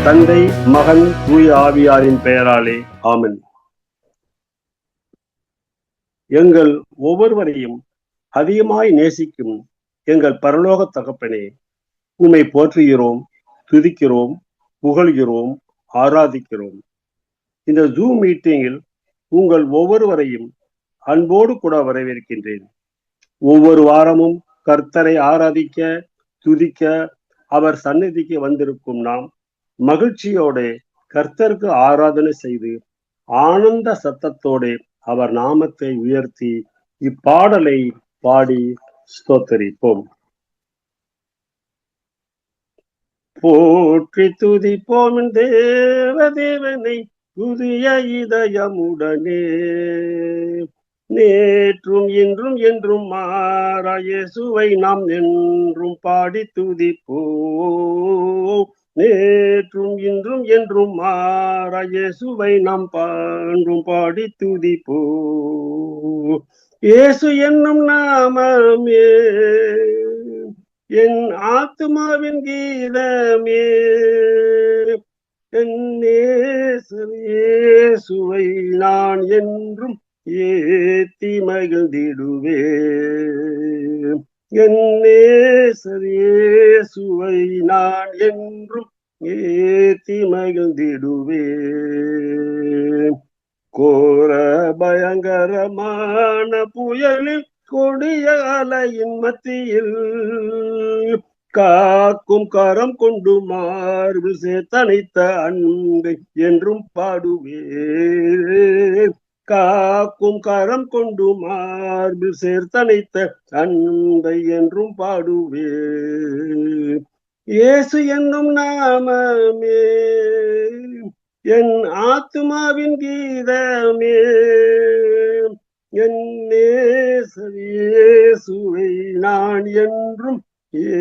தந்தை, மகன், தூய ஆவியாரின் பெயராலே ஆமென். எங்கள் ஒவ்வொருவரையும் அதிகமாய் நேசிக்கும் எங்கள் பரலோக தகப்பனே, உம்மை போற்றுகிறோம், துதிக்கிறோம், புகழ்கிறோம், ஆராதிக்கிறோம். இந்த ஜூம் மீட்டிங்கில் உங்கள் ஒவ்வொருவரையும் அன்போடு கூட வரவேற்கின்றேன். ஒவ்வொரு வாரமும் கர்த்தரை ஆராதிக்க, துதிக்க, அவர் சந்நிதிக்கு வந்திருக்கும் நாம் மகிழ்ச்சியோட கர்த்தருக்கு ஆராதனை செய்து ஆனந்த சத்தத்தோடு அவர் நாமத்தை உயர்த்தி இப்பாடலை பாடி ஸ்தோத்தரிப்போம். போற்றி துதிப்போம் தேவதேவனை புதிய இதயமுடனே, நேற்றும் இன்றும் என்றும் மாறா இயேசுவை நாம் என்றும் பாடி துதிப்போம். நேற்றும் இன்றும் என்றும் மாறா இயேசுவை நாம் பாண்டும் பாடி துதிப்போம். இயேசு என்னும் நாமமே என் ஆத்துமாவின் கீதமே, என் நேசர் இயேசுவை நான் என்றும் ஏத்தி மகிழ்ந்திடுவேன். என் நேசர் இயேசுவை நான் என்றும் ஏத்தி மகிழ்ந்திடுவேன். கோர பயங்கரமான புயலில் கொடிய அலையின் மத்தியில் காக்கும் கரம் கொண்டு மார்பில் சேர்த்தனைத்த அன்பை என்றும் பாடுவேன். காக்கும் கரம் கொண்டு மார்பில் சேர்த்தனைத்த அன்பை என்றும் பாடுவேன். இயேசு என்னும் நாமமே என் ஆத்துமாவின் கீதமே, என் நேசர் இயேசுவை நான் என்றும்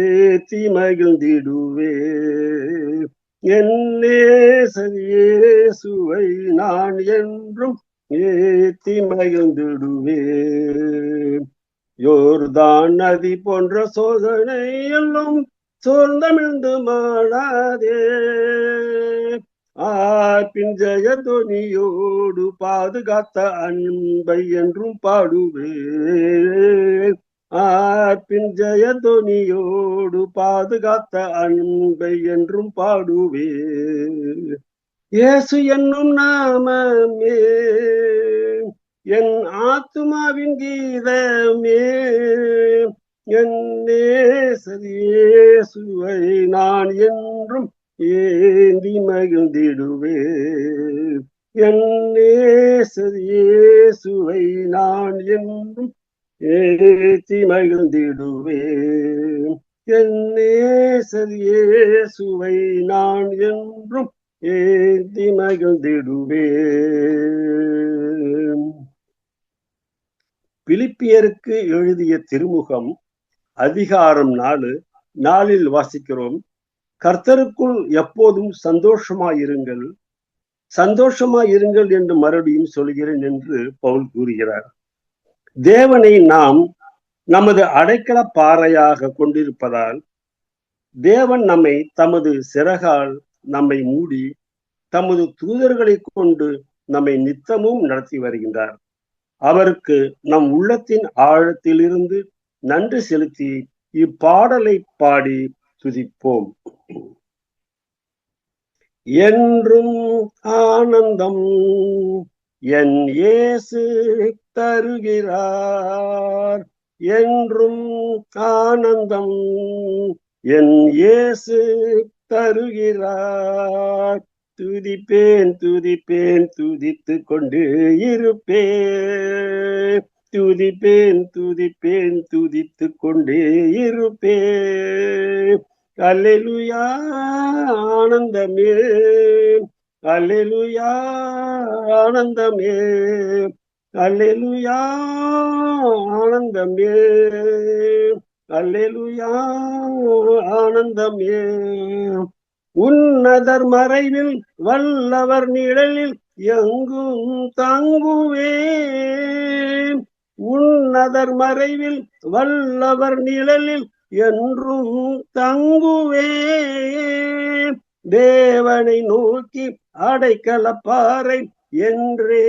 ஏத்தி மகிழ்ந்திடுவேன். என் நேசர் இயேசுவை நான் என்றும் ஏத்தி மகிழ்ந்திடுவேன். யோர்தான் நதி போன்ற சோதனை எல்லாம் சோர்ந்தமிழ்ந்து மாளாதே, ஆர்ப்பின் ஜெயதொனியோடு பாதுகாத்த அன்பை என்றும் பாடுவேன். ஆர்ப்பின் ஜெயதொனியோடு பாதுகாத்த அன்பை என்றும் பாடுவேன். இயேசு என்னும் நாமமே என் ஆத்துமாவின் கீதமே, என் நேசர் இயேசுவை நான் என்றும் ஏந்தி மகிழ்ந்திடுவேன். என் நேசர் இயேசுவை நான் என்றும் ஏத்தி மகிழ்ந்திடுவேன். என் நேசர் இயேசுவை நான் என்றும் ஏத்தி மகிழ்ந்திடுவேன். பிலிப்பியருக்கு எழுதிய திருமுகம் அதிகாரம் 4 வாசிக்கிறோம். கர்த்தருக்குள் எப்போதும் சந்தோஷமாயிருங்கள், சந்தோஷமாயிருங்கள் என்று மறுபடியும் சொல்கிறேன் என்று பவுல் கூறுகிறார். தேவனை நாம் நமது அடைக்கல பாறையாக கொண்டிருப்பதால் தேவன் நம்மை தமது சிறகால் நம்மை மூடி தமது தூதர்களை கொண்டு நம்மை நித்தமும் நடத்தி வருகின்றார். அவருக்கு நம் உள்ளத்தின் ஆழத்திலிருந்து நன்றி செலுத்தி இப்பாடலை பாடி துதிப்போம். என்றும் ஆனந்தம் என் இயேசு தருகிறார், என்றும் ஆனந்தம் என் இயேசு தருகிறார். துதிப்பேன் துதிப்பேன் துதித்து கொண்டு இருப்பேன், துதிப்பேன் துதிப்பேன் துதித்து கொண்டே இருப்பேன். அல்லேலூயா ஆனந்தமே, அல்லேலூயா ஆனந்தமே, அல்லேலூயா ஆனந்தமே, அல்லேலூயா ஆனந்தமே. உன்னதர் மறைவில் வல்லவர் நிழலில் எங்கும் தங்குவேன். உன்னதர் மறைவில் வல்லவர் நிழலில் என்றும் தங்குவேன். தேவனை நோக்கி அடைக்கலப்பாறை என்றே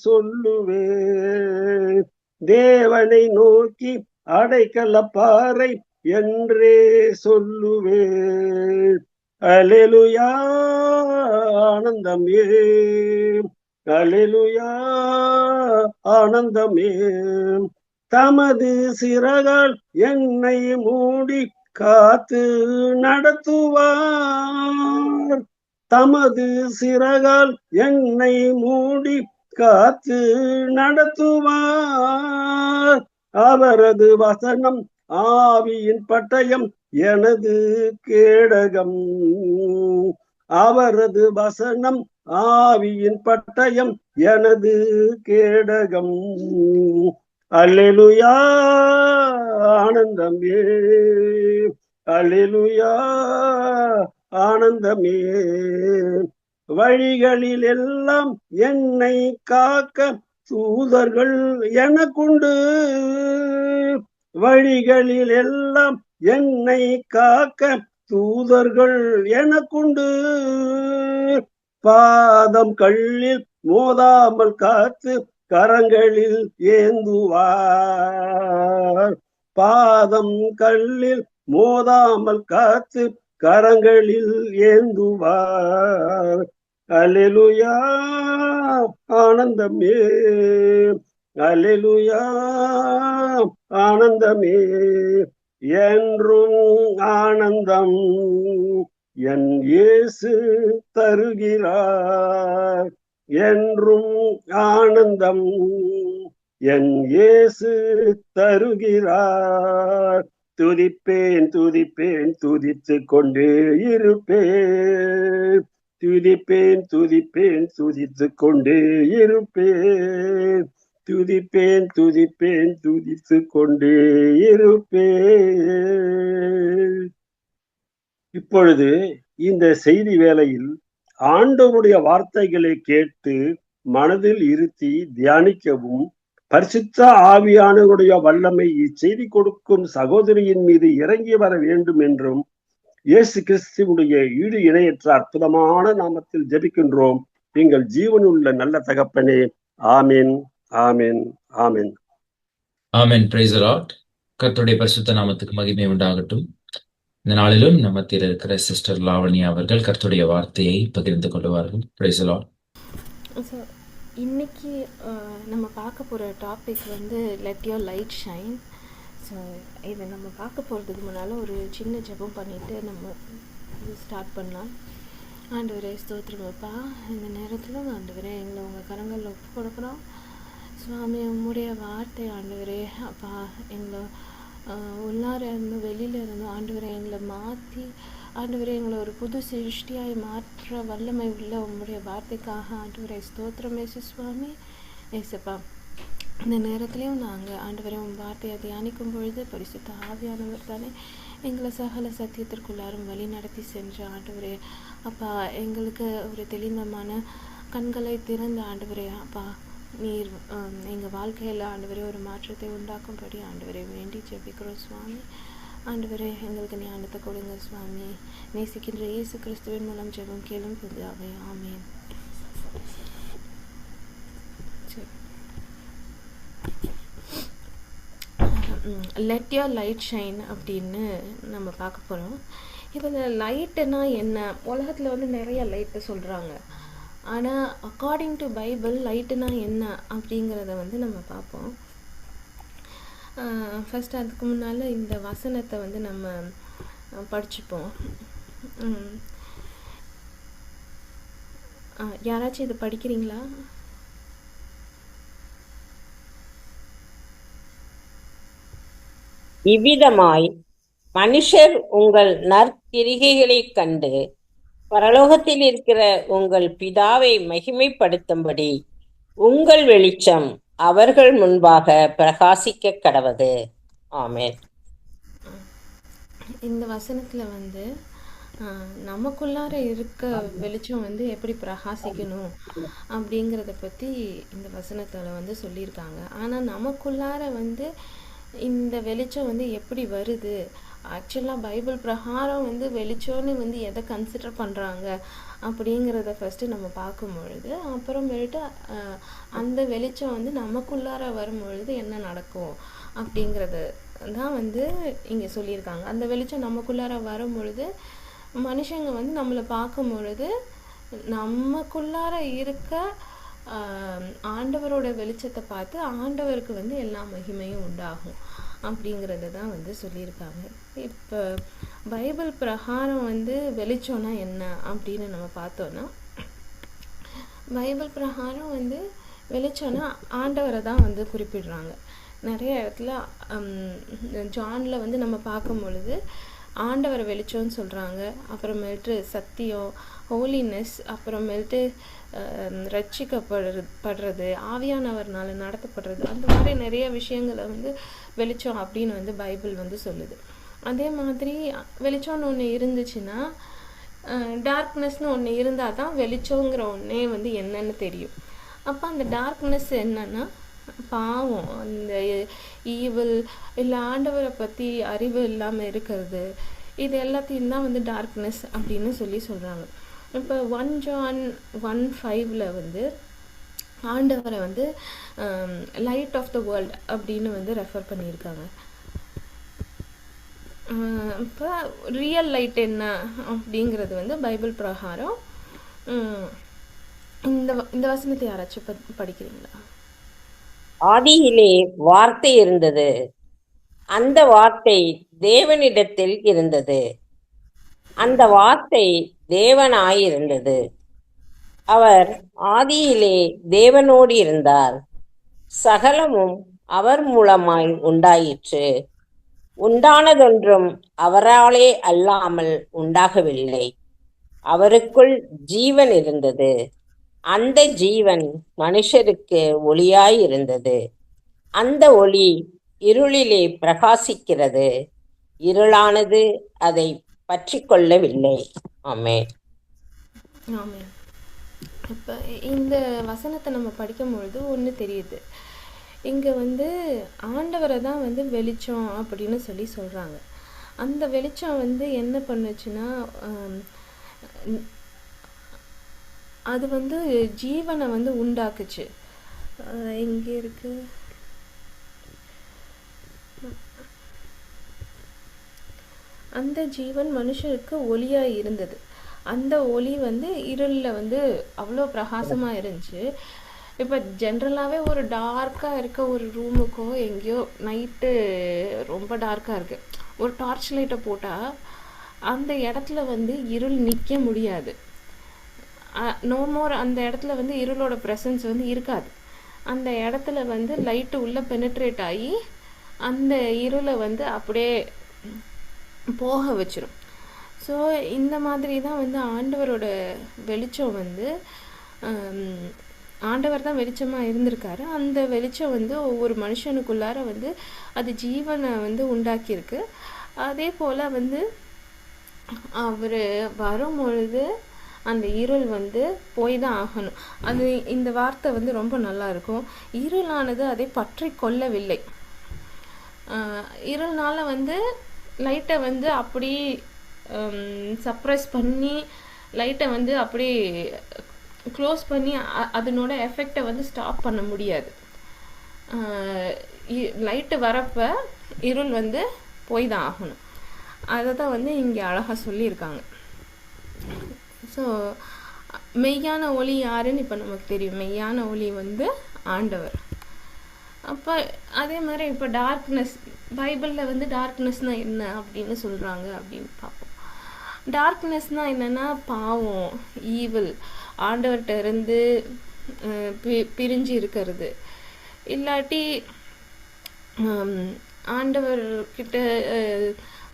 சொல்லுவேன். தேவனை நோக்கி அடைக்கலப்பாறை என்றே சொல்லுவேன். அல்லேலூயா ஆனந்தமே, அல்லேலூயா ஆனந்தமே. தமது சிறகால் என்னை மூடி காத்து நடத்துவார். தமது சிறகால் என்னை மூடி காத்து நடத்துவார். அவரது வசனம் ஆவியின் பட்டயம் எனது கேடகம். அவரது வசனம் ஆவியின் பட்டயம் எனது கேடகம். அல்லேலூயா ஆனந்தமே, அல்லேலூயா ஆனந்தமே. வழிகளில் எல்லாம் என்னை காக்க தூதர்கள் எனக்குண்டு. வழிகளில் எல்லாம் என்னை காக்க தூதர்கள் எனக்குண்டு. பாதம் கல்லில் மோதாமல் காத்து கரங்களில் ஏந்துவார். பாதம் கல்லில் மோதாமல் காத்து கரங்களில் ஏந்துவார். அல்லேலூயா ஆனந்தமே, அல்லேலூயா ஆனந்தமே. என்றும் ஆனந்தம் என் இயேசு தருகிறார். என்றும் ஆனந்தம் என் இயேசு தருகிறார். துதிப்பேன் துதிப்பேன் துதித்து கொண்டே இருப்பேன். துதிப்பேன் துதிப்பேன் துதித்து கொண்டே இருப்பேன். துதிப்பேன் துதிப்பேன் துதித்து கொண்டே இருப்பேன். இப்பொழுது இந்த செய்தி வேளையில் ஆண்டவருடைய வார்த்தைகளை கேட்டு மனதில் இருத்தி தியானிக்கவும், பரிசுத்த ஆவியானவருடைய வல்லமை இச்செய்தி கொடுக்கும் சகோதரியின் மீது இறங்கி வர வேண்டும் என்றும் இயேசு கிறிஸ்துவுடைய ஈடு இணையற்ற அற்புதமான நாமத்தில் ஜெபிக்கின்றோம் எங்கள் ஜீவனுள்ள நல்ல தகப்பனே. ஆமென், ஆமென், ஆமென். ஆமென். Praise the lord. கர்த்தருடைய பரிசுத்த நாமத்துக்கு மகிமை உண்டாகட்டும். இந்த நாளிலும் நம்ம மத்தியில் இருக்கிற சிஸ்டர் லாவண்யா அவர்கள் கர்த்தருடைய வார்த்தையை பகிர்ந்து கொள்வார்கள். Price the Lord. ஸோ இன்னைக்கு நம்ம பார்க்க போகிற டாபிக் வந்து let your light shine. So இதை நம்ம பார்க்க போகிறதுக்கு முன்னால் ஒரு சின்ன ஜெபம் பண்ணிவிட்டு நம்ம ஸ்டார்ட் பண்ணலாம். ஆண்டவரே ஸ்தோத்திரமப்பா, இந்த நேரத்தில் ஆண்டவரே எங்களை உங்கள் கரங்களில் ஒப்பு கொடுக்குறோம். சுவாமி உம்முடைய வார்த்தை ஆண்டவரே அப்பா எங்களை உள்ளார இருந்து வெளியில் இருந்தோம் ஆண்டவரே எங்களை மாற்றி ஆண்டவரே எங்களை ஒரு புது சிருஷ்டியாய் மாற்ற வல்லமை உள்ள உம்முடைய வார்த்தைக்காக ஆண்டவரே ஸ்தோத்திரம் ஏசு சுவாமி. ஏசப்பா இந்த நேரத்துலையும் நாங்கள் ஆண்டவரே உன் வார்த்தையை தியானிக்கும் பொழுது பரிசுத்த ஆவியானவர் தானே எங்களை சகல சத்தியத்திற்குள்ளாரும் வழி நடத்தி சென்ற ஆண்டவரே அப்பா எங்களுக்கு ஒரு தெளிந்தமான கண்களை திறந்த ஆண்டவரே அப்பா நீர் எங்கள் வாழ்க்கையில் ஆண்டவரே ஒரு மாற்றத்தை உண்டாக்கும்படி ஆண்டவரே வேண்டி ஜெபிக்கிறோம் சுவாமி. ஆண்டவரே எங்களுக்கு ஞானத்தை கொடுங்க சுவாமி. நேசிக்கின்ற இயேசு கிறிஸ்துவின் மூலம் ஜெபம் கேளும் பிதாவே, ஆமென். லெட் யுவர் லைட் ஷைன் அப்படின்னு நம்ம பார்க்க போகிறோம். இதில் லைட்டுனா என்ன? உலகத்தில் வந்து நிறைய லைட்டு சொல்கிறாங்க. ஆனால் அக்கார்டிங் டு பைபிள் லைட்டுனா என்ன அப்படிங்கிறத வந்து நம்ம பார்ப்போம். ஃபஸ்ட் அதுக்கு முன்னால் இந்த வசனத்தை வந்து நம்ம படிச்சுப்போம். யாராச்சும் இதை படிக்கிறீங்களா? இவ்விதமாய் மனுஷர் உங்கள் நற்கிரிகைகளைக் கண்டு பரலோகத்தில் இருக்கிற உங்கள் பிதாவை மகிமைப்படுத்தும்படி உங்கள் வெளிச்சம் அவர்கள் முன்பாக பிரகாசிக்க கடவது. ஆமென். இந்த வசனத்தில் வந்து நமக்குள்ளார இருக்க வெளிச்சம் வந்து எப்படி பிரகாசிக்கணும் அப்படிங்கிறத பற்றி இந்த வசனத்தில் வந்து சொல்லியிருக்காங்க. ஆனால் நமக்குள்ளார வந்து இந்த வெளிச்சம் வந்து எப்படி வருது ஆக்சுவலாக பைபிள் பிரகாரம் வந்து வெளிச்சம்னு வந்து எதை கன்சிடர் பண்ணுறாங்க அப்படிங்கிறத ஃபஸ்ட்டு நம்ம பார்க்கும் பொழுது, அப்புறமேட்டு அந்த வெளிச்சம் வந்து நமக்குள்ளார வரும் பொழுது என்ன நடக்கும் அப்படிங்கிறது தான் வந்து இங்கே சொல்லியிருக்காங்க. அந்த வெளிச்சம் நமக்குள்ளார வரும் பொழுது மனுஷங்க வந்து நம்மளை பார்க்கும் பொழுது நமக்குள்ளார இருக்க ஆண்டவரோட வெளிச்சத்தை பார்த்து ஆண்டவருக்கு வந்து எல்லா மகிமையும் உண்டாகும் அப்படிங்கிறத தான் வந்து சொல்லியிருக்காங்க. இப்போ பைபிள் பிரகாரம் வந்து வெளிச்சம்னா என்ன அப்படின்னு நம்ம பார்த்தோன்னா, பைபிள் பிரகாரம் வந்து வெளிச்சம்னா ஆண்டவரை தான் வந்து குறிப்பிடுறாங்க. நிறைய இடத்துல ஜானில் வந்து நம்ம பார்க்கும் பொழுது ஆண்டவரை வெளிச்சம்னு சொல்கிறாங்க. அப்புறமேட்டு சத்தியம், ஹோலினஸ், அப்புறமேட்டு ரட்சிக்கப்படுறது, ஆவியானவர்னால நடத்தப்படுறது, அந்த மாதிரி நிறைய விஷயங்களை வந்து வெளிச்சம் அப்படின்னு வந்து பைபிள் வந்து சொல்லுது. அதே மாதிரி வெளிச்சம்னு ஒன்று இருந்துச்சுன்னா டார்க்னஸ்னு ஒன்று இருந்தால் தான் வெளிச்சங்கிற ஒன்றே வந்து என்னன்னு தெரியும். அப்போ அந்த டார்க்னஸ் என்னன்னா பாவம், அந்த ஈவில், இல்லை ஆண்டவரை பற்றி அறிவு இல்லாமல் இருக்கிறது, இது எல்லாத்தையும் தான் வந்து டார்க்னஸ் அப்படின்னு சொல்கிறாங்க. இப்போ 1 John 1:5 வந்து ஆண்டவரை வந்து லைட் ஆஃப் த வேர்ல்ட் அப்படின்னு வந்து ரெஃபர் பண்ணியிருக்காங்க. இப்போ ரியல் லைட் என்ன அப்படிங்கிறது வந்து பைபிள் பிரகாரம் இந்த வசனத்தை யாராச்சும் படிக்கிறீங்களா? ஆதியிலே வார்த்தை இருந்தது, அந்த வார்த்தை தேவனிடத்தில் இருந்தது, அந்த வார்த்தை தேவனாயிருந்தது, அவர் ஆதியிலே தேவனோடு இருந்தார், சகலமும் அவர் மூலமாய் உண்டாயிற்று, உண்டானதொன்றும் அவராலே அல்லாமல் உண்டாகவில்லை, அவருக்குள் ஜீவன் இருந்தது, அந்த ஜீவன் மனுஷருக்கு ஒளியாயிருந்தது, அந்த ஒளி இருளிலே பிரகாசிக்கிறது, இருளானது அதை பற்றி கொள்ளவில்லை. ஆமென். ஆமென். இப்போ இந்த வசனத்தை நம்ம படிக்கும் பொழுது ஒன்று தெரியுது, இங்கே வந்து ஆண்டவரை தான் வந்து வெளிச்சம் அப்படின்னு சொல்கிறாங்க. அந்த வெளிச்சம் வந்து என்ன பண்ணுச்சுன்னா அது வந்து ஜீவனை வந்து உண்டாக்குச்சு. எங்கே இருக்கு? அந்த ஜீவன் மனுஷனுக்கு ஒளியாக இருந்தது. அந்த ஒளி வந்து இருளில் வந்து அவ்வளோ பிரகாசமாக இருந்துச்சு. இப்போ ஜென்ரலாகவே ஒரு டார்க்காக இருக்க ஒரு ரூமுக்கோ எங்கேயோ நைட்டு ரொம்ப டார்க்காக இருக்குது, ஒரு டார்ச் லைட்டை போட்டால் அந்த இடத்துல வந்து இருள் நிற்க முடியாது. நோ மோர், அந்த இடத்துல வந்து இருளோட ப்ரெசன்ஸ் வந்து இருக்காது. அந்த இடத்துல வந்து லைட்டு உள்ளே பெனிட்ரேட் ஆகி அந்த இருளை வந்து அப்படியே போக வச்சிரும். ஸோ இந்த மாதிரி தான் வந்து ஆண்டவரோட வெளிச்சம் வந்து ஆண்டவர் தான் வெளிச்சமாக இருந்திருக்காரு. அந்த வெளிச்சம் வந்து ஒவ்வொரு மனுஷனுக்குள்ளார வந்து அது ஜீவனை வந்து உண்டாக்கியிருக்கு. அதே போல் வந்து அவர் வரும் பொழுது அந்த இருள் வந்து போய் தான் ஆகணும். அது இந்த வார்த்தை வந்து ரொம்ப நல்லா இருக்கும். இருளானது அதை பற்றி கொள்ளவில்லை. இருள்னால வந்து லைட்டை வந்து அப்படி சப்ரஸ் பண்ணி, லைட்டை வந்து அப்படி க்ளோஸ் பண்ணி அதனோட எஃபெக்டை வந்து ஸ்டாப் பண்ண முடியாது. லைட்டு வரப்போ இருள் வந்து போய் தான் ஆகணும். அதை தான் வந்து இங்கே அழகாக சொல்லியிருக்காங்க. ஸோ மெய்யான ஒளி யாருன்னு இப்போ நமக்கு தெரியும். மெய்யான ஒளி வந்து ஆண்டவர். அப்போ அதே மாதிரி இப்போ டார்க்னஸ், பைபிளில் வந்து டார்க்னஸ்னால் என்ன அப்படின்னு சொல்கிறாங்க அப்படின்னு பார்ப்போம். டார்க்னஸ்னால் என்னென்னா பாவம், ஈவில், ஆண்டவர்கிட்ட இருந்து பிரிஞ்சு இருக்கிறது, இல்லாட்டி ஆண்டவர்கிட்ட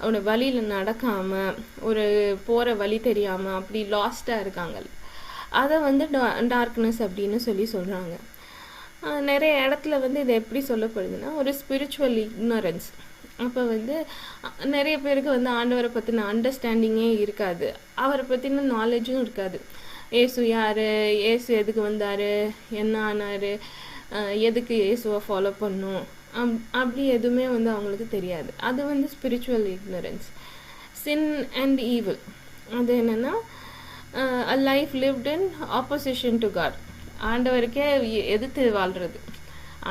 அவனோட வழியில் நடக்காமல், ஒரு போகிற வழி தெரியாமல் அப்படி லாஸ்ட்டாக இருக்காங்க. அதை வந்து டார்க்னஸ் அப்படின்னு சொல்கிறாங்க. நிறைய இடத்துல வந்து இது எப்படி சொல்லப்படுதுன்னா ஒரு ஸ்பிரிச்சுவல் இக்னரன்ஸ். அப்போ வந்து நிறைய பேருக்கு வந்து ஆண்டவரை பற்றின அண்டர்ஸ்டாண்டிங்கே இருக்காது, அவரை பற்றின நாலேஜும் இருக்காது. ஏசு யார், ஏசு எதுக்கு வந்தார், என்ன ஆனார், எதுக்கு இயேசுவை ஃபாலோ பண்ணும், அப்படி எதுவுமே வந்து அவங்களுக்கு தெரியாது. அது வந்து spiritual ignorance. Sin and evil அது என்னென்னா a life lived in opposition to God. ஆண்டவருக்கே எதிர்த்து வாழ்கிறது.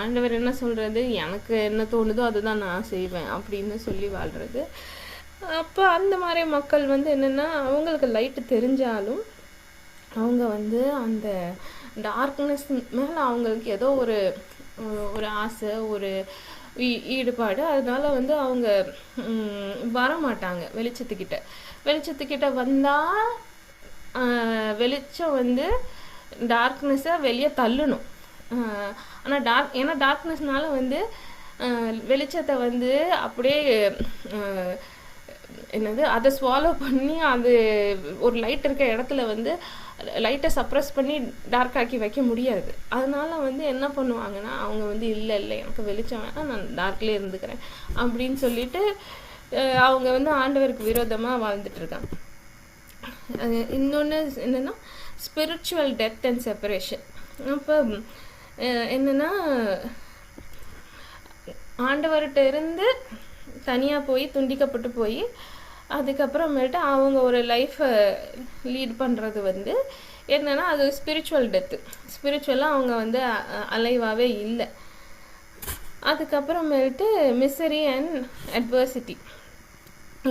ஆண்டவர் என்ன சொல்கிறது, எனக்கு என்ன தோணுதோ அதுதான் நான் செய்வேன் அப்படின்னு சொல்லி வாழ்கிறது. அப்போ அந்த மாதிரி மக்கள் வந்து என்னென்னா அவங்களுக்கு லைட்டு தெரிஞ்சாலும் அவங்க வந்து அந்த டார்க்னஸ் மேலே அவங்களுக்கு ஏதோ ஒரு ஆசை, ஒரு ஈடுபாடு. அதனால வந்து அவங்க வர மாட்டாங்க வெளிச்சத்துக்கிட்ட வந்தால் வெளிச்சம் வந்து டார்க்னஸை வெளியே தள்ளணும். ஆனால் ஏன்னா டார்க்னஸ்னால வந்து வெளிச்சத்தை வந்து அப்படியே என்னது அதை ஸ்வாலோ பண்ணி அது ஒரு லைட் இருக்க இடத்துல வந்து லைட்டை சப்ரஸ் பண்ணி டார்க்காக்கி வைக்க முடியாது. அதனால வந்து என்ன பண்ணுவாங்கன்னா அவங்க வந்து இல்லை எனக்கு வெளிச்சம் வேணாம், நான் டார்க்லேயே இருந்துக்கிறேன் அப்படின்னு சொல்லிட்டு அவங்க வந்து ஆண்டவருக்கு விரோதமாக வாழ்ந்துட்டுருக்காங்க. இன்னொன்று என்னென்னா ஸ்பிரிச்சுவல் டெத் அண்ட் செப்பரேஷன். அப்போ என்னென்னா ஆண்டவர்கிட்ட இருந்து தனியாக போய் துண்டிக்கப்பட்டு போய் அதுக்கப்புறமேட்டு அவங்க ஒரு லைஃப்பை லீட் பண்ணுறது வந்து என்னென்னா அது ஸ்பிரிச்சுவல் டெத்து. ஸ்பிரிச்சுவலாக அவங்க வந்து அலைவாகவே இல்லை. அதுக்கப்புறமேட்டு மிசரி அண்ட் அட்வர்சிட்டி.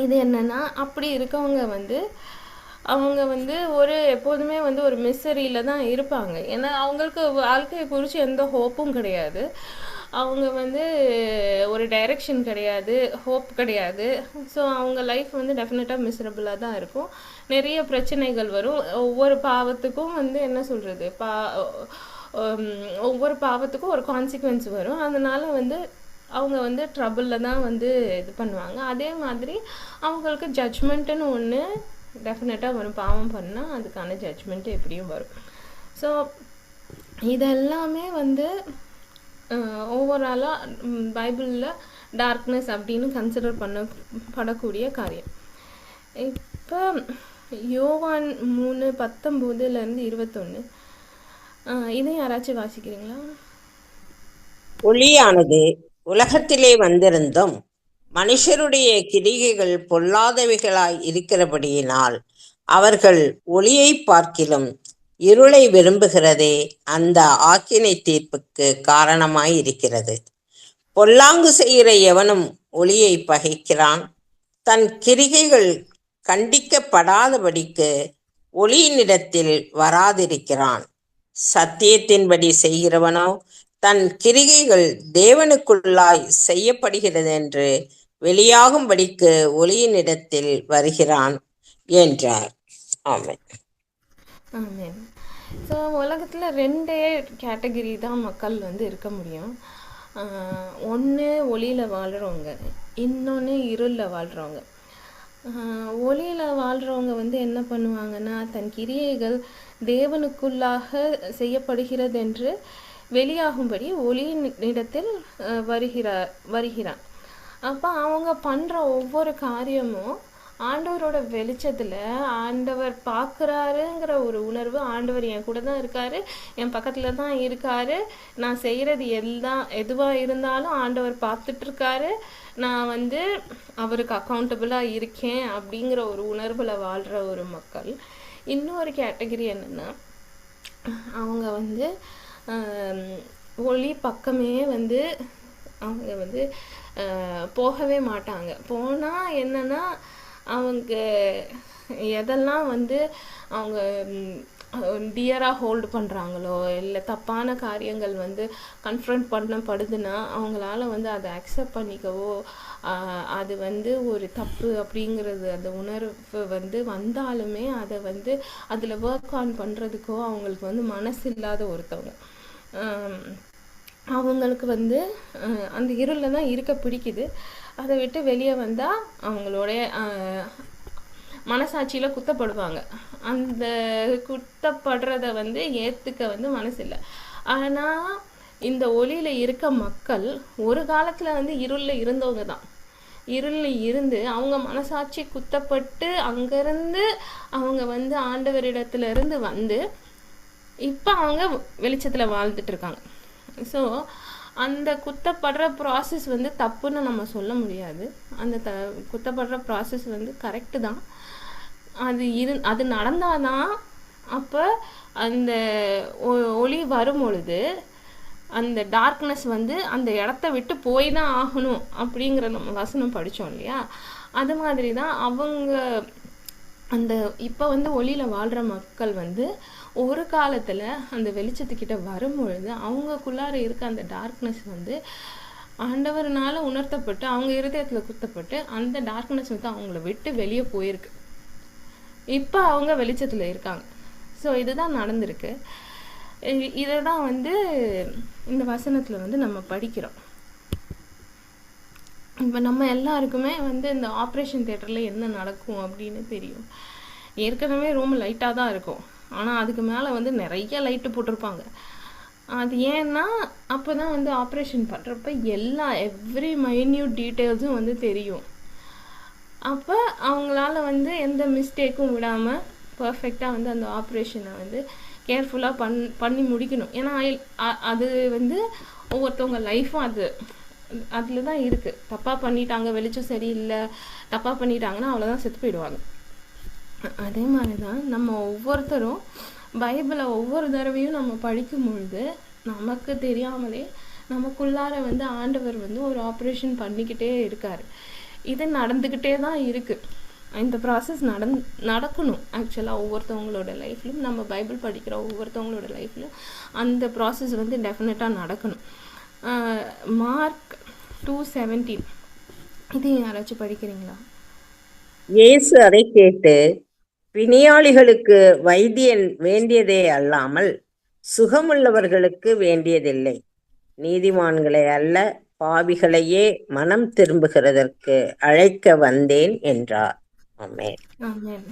இது என்னென்னா அப்படி இருக்கவங்க வந்து அவங்க வந்து எப்போதுமே வந்து ஒரு மிசரியில் தான் இருப்பாங்க. ஏன்னா அவங்களுக்கு வாழ்க்கையை குறித்து எந்த ஹோப்பும் கிடையாது. அவங்க வந்து ஒரு டைரெக்ஷன் கிடையாது, ஹோப் கிடையாது. ஸோ அவங்க லைஃப் வந்து டெஃபினட்டாக மிசரபிளாக தான் இருக்கும். நிறைய பிரச்சனைகள் வரும். ஒவ்வொரு பாவத்துக்கும் வந்து என்ன சொல்கிறது, ஒவ்வொரு பாவத்துக்கும் ஒரு கான்சிக்வன்ஸ் வரும். அதனால வந்து அவங்க வந்து ட்ரபிளில் தான் வந்து இது பண்ணுவாங்க. அதே மாதிரி அவங்களுக்கு ஜட்ஜ்மெண்ட்டுன்னு ஒன்று டெஃபினட்டாக வரும். பாவம் பண்ணால் அதுக்கான ஜட்ஜ்மெண்ட்டு எப்படியும் வரும். ஸோ இதெல்லாமே வந்து ஓவராலாக பைபிளில் டார்க்னஸ் அப்படின்னு கன்சிடர் பண்ணப்படக்கூடிய காரியம். இப்போ யோவான் 3:19-21 இதையும் யாராச்சும் வாசிக்கிறீங்களா? ஒளியானது உலகத்திலே வந்திருந்தும் மனுஷருடைய கிரிகைகள் பொல்லாதவைகளாய் இருக்கிறபடியினால் அவர்கள் ஒளியை பார்க்கிலும் இருளை விரும்புகிறதே அந்த ஆக்கினை தீர்ப்புக்கு காரணமாயிருக்கிறது. பொல்லாங்கு செய்கிற எவனும் ஒளியை பகைக்கிறான், தன் கிரிகைகள் கண்டிக்கப்படாதபடிக்கு ஒளியினிடத்தில் வராதிருக்கிறான். சத்தியத்தின்படி செய்கிறவனோ தன் கிரிகைகள் தேவனுக்குள்ளாய் செய்யப்படுகிறது என்று வெளியாகும்படிக்கு ஒளியினிடத்தில் வருகிறான் என்றார். ஆமென். ஆமென். ஸோ உலகத்தில் 2 கேட்டகரி தான் மக்கள் வந்து இருக்க முடியும். ஒன்று ஒளியில் வாழ்கிறவங்க, இன்னொன்று இருளில் வாழ்கிறவங்க. ஒளியில் வாழ்கிறவங்க வந்து என்ன பண்ணுவாங்கன்னா தன் கிரியைகள் தேவனுக்குள்ளாக செய்யப்படுகிறது என்று வெளியாகும்படி ஒளியினிடத்தில் வருகிறான். அப்போ அவங்க பண்ணுற ஒவ்வொரு காரியமும் ஆண்டவரோட வெளிச்சத்தில் ஆண்டவர் பார்க்குறாருங்கிற ஒரு உணர்வு, ஆண்டவர் என் கூட தான் இருக்காரு, என் பக்கத்தில் தான் இருக்காரு, நான் செய்கிறது எதுவாக இருந்தாலும் ஆண்டவர் பார்த்துட்ருக்காரு, நான் வந்து அவருக்கு அக்கௌண்டபிளாக இருக்கேன் அப்படிங்கிற ஒரு உணர்வில் வாழ்கிற ஒரு மக்கள். இன்னொரு கேட்டகரி என்னென்னா அவங்க வந்து ஒளி பக்கமே வந்து அவங்க வந்து போகவே மாட்டாங்க. போனால் என்னென்னா அவங்க எதெல்லாம் வந்து அவங்க டியராக ஹோல்டு பண்ணுறாங்களோ இல்லை தப்பான காரியங்கள் வந்து கன்ஃபரண்ட் பண்ணப்படுதுன்னா அவங்களால வந்து அதை அக்செப்ட் பண்ணிக்கவோ அது வந்து ஒரு தப்பு அப்படிங்கிறது அந்த உணர்வு வந்து வந்தாலுமே அதை வந்து அதில் ஒர்க் ஆன் பண்ணுறதுக்கோ அவங்களுக்கு வந்து மனசு இல்லாத ஒருத்தவங்க. அவங்களுக்கு வந்து அந்த இருளில் தான் இருக்க பிடிக்குது. அதை விட்டு வெளியே வந்தால் அவங்களுடைய மனசாட்சியில் குத்தப்படுவாங்க. அந்த குத்தப்படுறத வந்து ஏற்றுக்க வந்து மனசு இல்லை. ஆனால் இந்த ஒளியில் இருக்க மக்கள் ஒரு காலத்தில் வந்து இருளில் இருந்தவங்க தான். இருளில் இருந்து அவங்க மனசாட்சி குத்தப்பட்டு அங்கேருந்து அவங்க வந்து ஆண்டவரிடத்துலேருந்து வந்து இப்போ அவங்க வெளிச்சத்தில் வாழ்ந்துட்டுருக்காங்க. ஸோ அந்த குத்தப்படுற ப்ராசஸ் வந்து தப்புன்னு நம்ம சொல்ல முடியாது. அந்த குத்தப்படுற ப்ராசஸ் வந்து கரெக்டு தான். அது நடந்தாதான் அப்போ அந்த ஒளி வரும் பொழுது அந்த டார்க்னஸ் வந்து அந்த இடத்த விட்டு போய் தான் ஆகணும் அப்படிங்கிற நம்ம வசனம் படித்தோம் இல்லையா? அது மாதிரி தான் அவங்க அந்த இப்போ வந்து ஒளியில் வாழ்கிற மக்கள் வந்து ஒரு காலத்தில் அந்த வெளிச்சத்துக்கிட்ட வரும்பொழுது அவங்களுக்குள்ளார இருக்க அந்த டார்க்னஸ் வந்து ஆண்டவர்னால உணர்த்தப்பட்டு அவங்க இருதயத்தில் குத்தப்பட்டு அந்த டார்க்னஸ் வந்து அவங்கள விட்டு வெளியே போயிருக்கு. இப்போ அவங்க வெளிச்சத்தில் இருக்காங்க. ஸோ இதுதான் நடந்திருக்கு. இதை தான் வந்து இந்த வசனத்தில் வந்து நம்ம படிக்கிறோம். இப்போ நம்ம எல்லாருக்குமே வந்து இந்த ஆப்ரேஷன் தியேட்டரில் என்ன நடக்கும் அப்படின்னு தெரியும். ஏற்கனவே ரூம் லைட்டாக தான் இருக்கும், ஆனால் அதுக்கு மேலே வந்து நிறைய லைட்டு போட்டிருப்பாங்க. அது ஏன்னா அப்போ தான் வந்து ஆப்ரேஷன் பண்ணுறப்ப எவ்ரி மைன்யூட் டீட்டெயில்ஸும் வந்து தெரியும். அப்போ அவங்களால வந்து எந்த மிஸ்டேக்கும் விடாமல் பர்ஃபெக்டாக வந்து அந்த ஆப்ரேஷனை வந்து கேர்ஃபுல்லாக பண்ணி முடிக்கணும். ஏன்னா அது வந்து ஒவ்வொருத்தவங்க லைஃப்பும் அதில் தான் இருக்குது. தப்பாக பண்ணிட்டாங்க, வெளிச்சம் சரியில்லை, தப்பாக பண்ணிட்டாங்கன்னா அவ்வளோதான், செத்து போயிடுவாங்க. அதே மாதிரி தான் நம்ம ஒவ்வொருத்தரும் பைபிளை ஒவ்வொரு தடவையும் நம்ம படிக்கும் பொழுது நமக்கு தெரியாமலே நமக்குள்ளார வந்து ஆண்டவர் வந்து ஒரு ஆப்ரேஷன் பண்ணிக்கிட்டே இருக்கார். இது நடந்துக்கிட்டே தான் இருக்குது. இந்த ப்ராசஸ் நடக்கணும். ஆக்சுவலாக ஒவ்வொருத்தவங்களோட லைஃப்லையும், நம்ம பைபிள் படிக்கிற ஒவ்வொருத்தவங்களோட லைஃப்லையும் அந்த ப்ராசஸ் வந்து டெஃபினட்டாக நடக்கணும். மார்க் 2:17 இது யாராச்சும் படிக்கிறீங்களா? இயேசு அதை கேட்டு, பிணியாளிகளுக்கு வைத்தியன் வேண்டியதே அல்லாமல் சுகமுள்ளவர்களுக்கு வேண்டியதில்லை, நீதிமான்களை அல்ல பாவிகளையே மனம் திரும்புகிறதற்கு அழைக்க வந்தேன் என்றார். ஆமென். ஆமென்.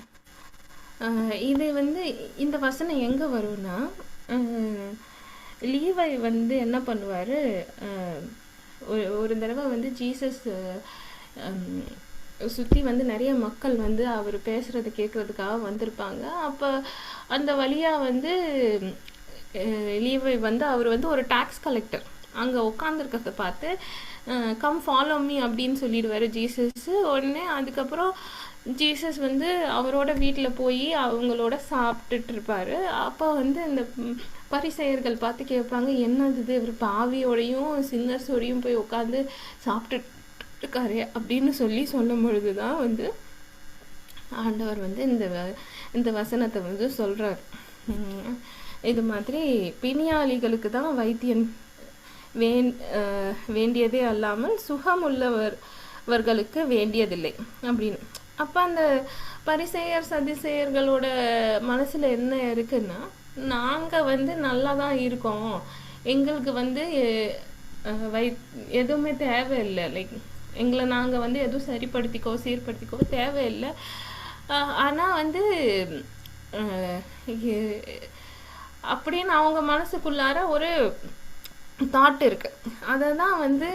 இது வந்து இந்த வசனம் எங்கே வரும்னா, லீவை வந்து என்ன பண்ணுவார், ஒரு தடவை வந்து ஜீசஸ் சுற்றி வந்து நிறைய மக்கள் வந்து அவர் பேசுகிறத கேட்குறதுக்காக வந்திருப்பாங்க. அப்போ அந்த வழியாக வந்து லீவை வந்து அவர் வந்து ஒரு டாக்ஸ் கலெக்டர் அங்கே உட்காந்துருக்கிறத பார்த்து கம் ஃபாலோ மீ அப்படின்னு சொல்லிடுவார் ஜீசஸ். உடனே அதுக்கப்புறம் ஜீசஸ் வந்து அவரோட வீட்டில் போய் அவங்களோட சாப்பிட்டுட்டு இருப்பார். அப்போ வந்து இந்த பரிசேயர்கள் பார்த்து கேட்பாங்க, என்னது இவர் பாவியோடையும் சின்னர்ஸோடையும் போய் உட்காந்து சாப்பிட்டுட்டு இருக்காரு அப்படின்னு சொல்லும் பொழுது தான் வந்து ஆண்டவர் வந்து இந்த வசனத்தை வந்து சொல்கிறார். இது மாதிரி பிணியாளிகளுக்கு தான் வைத்தியன் வேண்டியதே அல்லாமல் சுகமுள்ளவர்களுக்கு வேண்டியதில்லை அப்படின்னு. அப்போ அந்த பரிசேயர் சதிசேயர்களோட மனசில் என்ன இருக்குன்னா, நாங்கள் வந்து நல்லா தான் இருக்கோம், எங்களுக்கு வந்து எதுவுமே தேவையில்லை, லைக் எங்களை நாங்கள் வந்து எதுவும் சீர்படுத்திக்கோ தேவையில்லை. ஆனால் வந்து அப்படின்னு அவங்க மனசுக்குள்ளார ஒரு தாட் இருக்கு. அதை தான் வந்து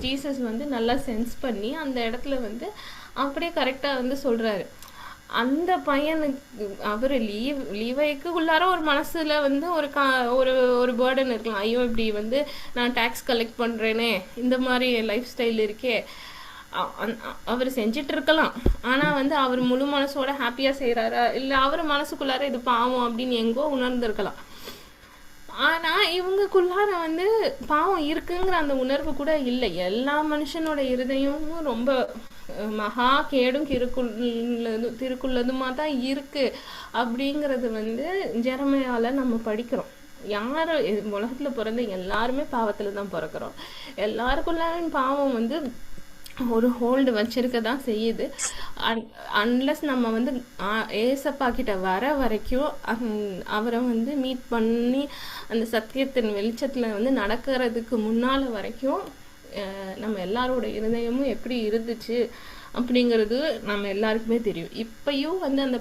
ஜீசஸ் வந்து நல்லா சென்ஸ் பண்ணி அந்த இடத்துல வந்து அப்படியே கரெக்டாக வந்து சொல்கிறாரு. அந்த பையனுக்கு அவர் லீவைக்கு உள்ளார ஒரு மனசில் வந்து ஒரு பேர்டன் இருக்கலாம். ஐயோ இப்படி வந்து நான் டேக்ஸ் கலெக்ட் பண்ணுறேனே, இந்த மாதிரி லைஃப் ஸ்டைல் இருக்கே, அவர் செஞ்சிட்டு இருக்கலாம். ஆனால் வந்து அவர் முழு மனசோட ஹாப்பியாக செய்கிறாரா, இல்லை அவர் மனசுக்குள்ளார இது பாவம் அப்படின்னு எங்கோ உணர்ந்திருக்கலாம். ஆனால் இவங்களுக்குள்ளார வந்து பாவம் இருக்குங்கிற அந்த உணர்வு கூட இல்லை. எல்லா மனுஷனோட இருதயமும் ரொம்ப மகா கேடும் திருக்குள்ளதுமா தான் இருக்கு அப்படிங்கிறது வந்து ஜெரமையால நம்ம படிக்கிறோம். யாரும் உலகத்துல பிறந்த எல்லாருமே பாவத்துல தான் பிறக்கிறோம். எல்லாருக்குள்ளாரும் பாவம் வந்து ஒரு ஹோல்டு வச்சிருக்க தான் செய்யுது. அன்லஸ் நம்ம வந்து ஏசப்பா கிட்ட வர வரைக்கும் அவரை வந்து மீட் பண்ணி அந்த சத்தியத்தின் வெளிச்சத்தில் வந்து நடக்கிறதுக்கு முன்னால் வரைக்கும் நம்ம எல்லாரோட இருதயமும் எப்படி இருந்துச்சு அப்படிங்கிறது நம்ம எல்லாருக்குமே தெரியும். இப்பயும் வந்து அந்த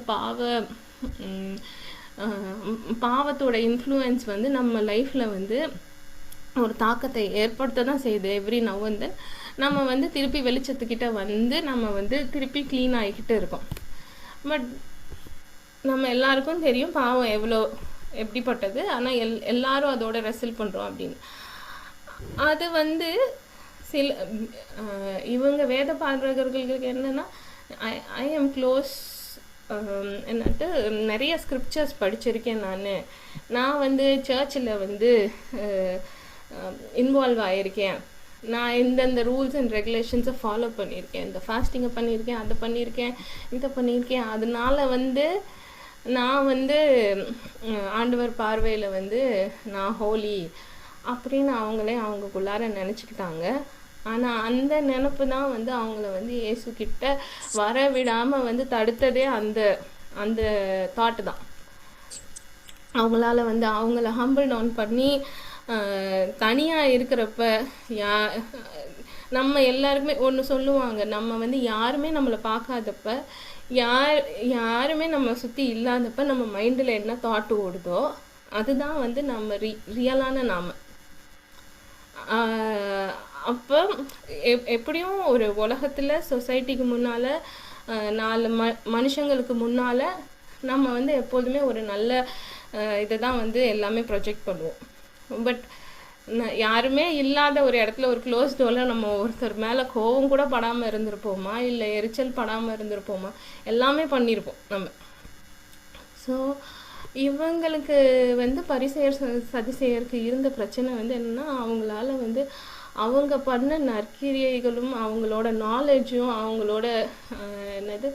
பாவத்தோட இன்ஃப்ளூயன்ஸ் வந்து நம்ம லைஃப்பில் வந்து ஒரு தாக்கத்தை ஏற்படுத்த தான் செய்யுது. எவ்ரி நவ் அண்ட் தென் நம்ம வந்து திருப்பி வெளிச்சத்துக்கிட்ட வந்து நம்ம வந்து திருப்பி க்ளீன் ஆகிக்கிட்டு இருக்கோம். பட் நம்ம எல்லாருக்கும் தெரியும் பாவம் எப்படிப்பட்டது, ஆனால் எல்லாரும் அதோட ரெசல் பண்ணுறோம் அப்படின்னு. அது வந்து சில இவங்க வேத பாடகர்களுக்கு என்னன்னா ஐ எம் க்ளோஸ் என்னட்டு நிறைய ஸ்கிரிப்சர்ஸ் படிச்சிருக்கேன். நான் வந்து சர்ச்சில் வந்து இன்வால்வ் ஆகியிருக்கேன். நான் இந்தந்த ரூல்ஸ் அண்ட் ரெகுலேஷன்ஸை ஃபாலோ பண்ணியிருக்கேன். இந்த ஃபாஸ்டிங்கை பண்ணியிருக்கேன், அதை பண்ணியிருக்கேன், இதை பண்ணியிருக்கேன். அதனால வந்து நான் வந்து ஆண்டவர் பார்வையில் வந்து நான் ஹோலி அப்படின்னு அவங்களுக்குள்ளார நினச்சிக்கிட்டாங்க. ஆனால் அந்த நினப்பு தான் வந்து அவங்கள வந்து இயேசு கிட்ட வர விடாமல் வந்து தடுத்ததே அந்த அந்த தாட்டு தான். அவங்களால வந்து அவங்கள ஹம்பிள் டவுன் பண்ணி தனியாக இருக்கிறப்ப நம்ம எல்லாருக்குமே ஒன்று சொல்லுவாங்க, நம்ம வந்து யாருமே நம்மளை பார்க்காதப்ப, யாருமே நம்ம சுற்றி இல்லாதப்ப நம்ம மைண்டில் என்ன தாட்டு ஓடுதோ அதுதான் வந்து நம்ம ரியலான நாம. அப்போ எப்படியும் ஒரு உலகத்தில் சொசைட்டிக்கு முன்னால் 4 மனுஷங்களுக்கு முன்னால் நம்ம வந்து எப்போதுமே ஒரு நல்ல இதை தான் வந்து எல்லாமே ப்ரொஜெக்ட் பண்ணுவோம். பட் யாருமே இல்லாத ஒரு இடத்துல ஒரு க்ளோஸ் டோரில் நம்ம ஒருத்தர் மேலே கோவம் கூட படாமல் இருந்திருப்போமா, இல்லை எரிச்சல் படாமல் இருந்திருப்போமா, எல்லாமே பண்ணியிருப்போம் நம்ம. ஸோ இவங்களுக்கு வந்து பரிசேயர் சதிசேயருக்கு இருந்த பிரச்சனை வந்து என்னென்னா, அவங்களால வந்து அவங்க பண்ண நற்கிரியைகளும் அவங்களோட நாலேஜும் அவங்களோட என்னது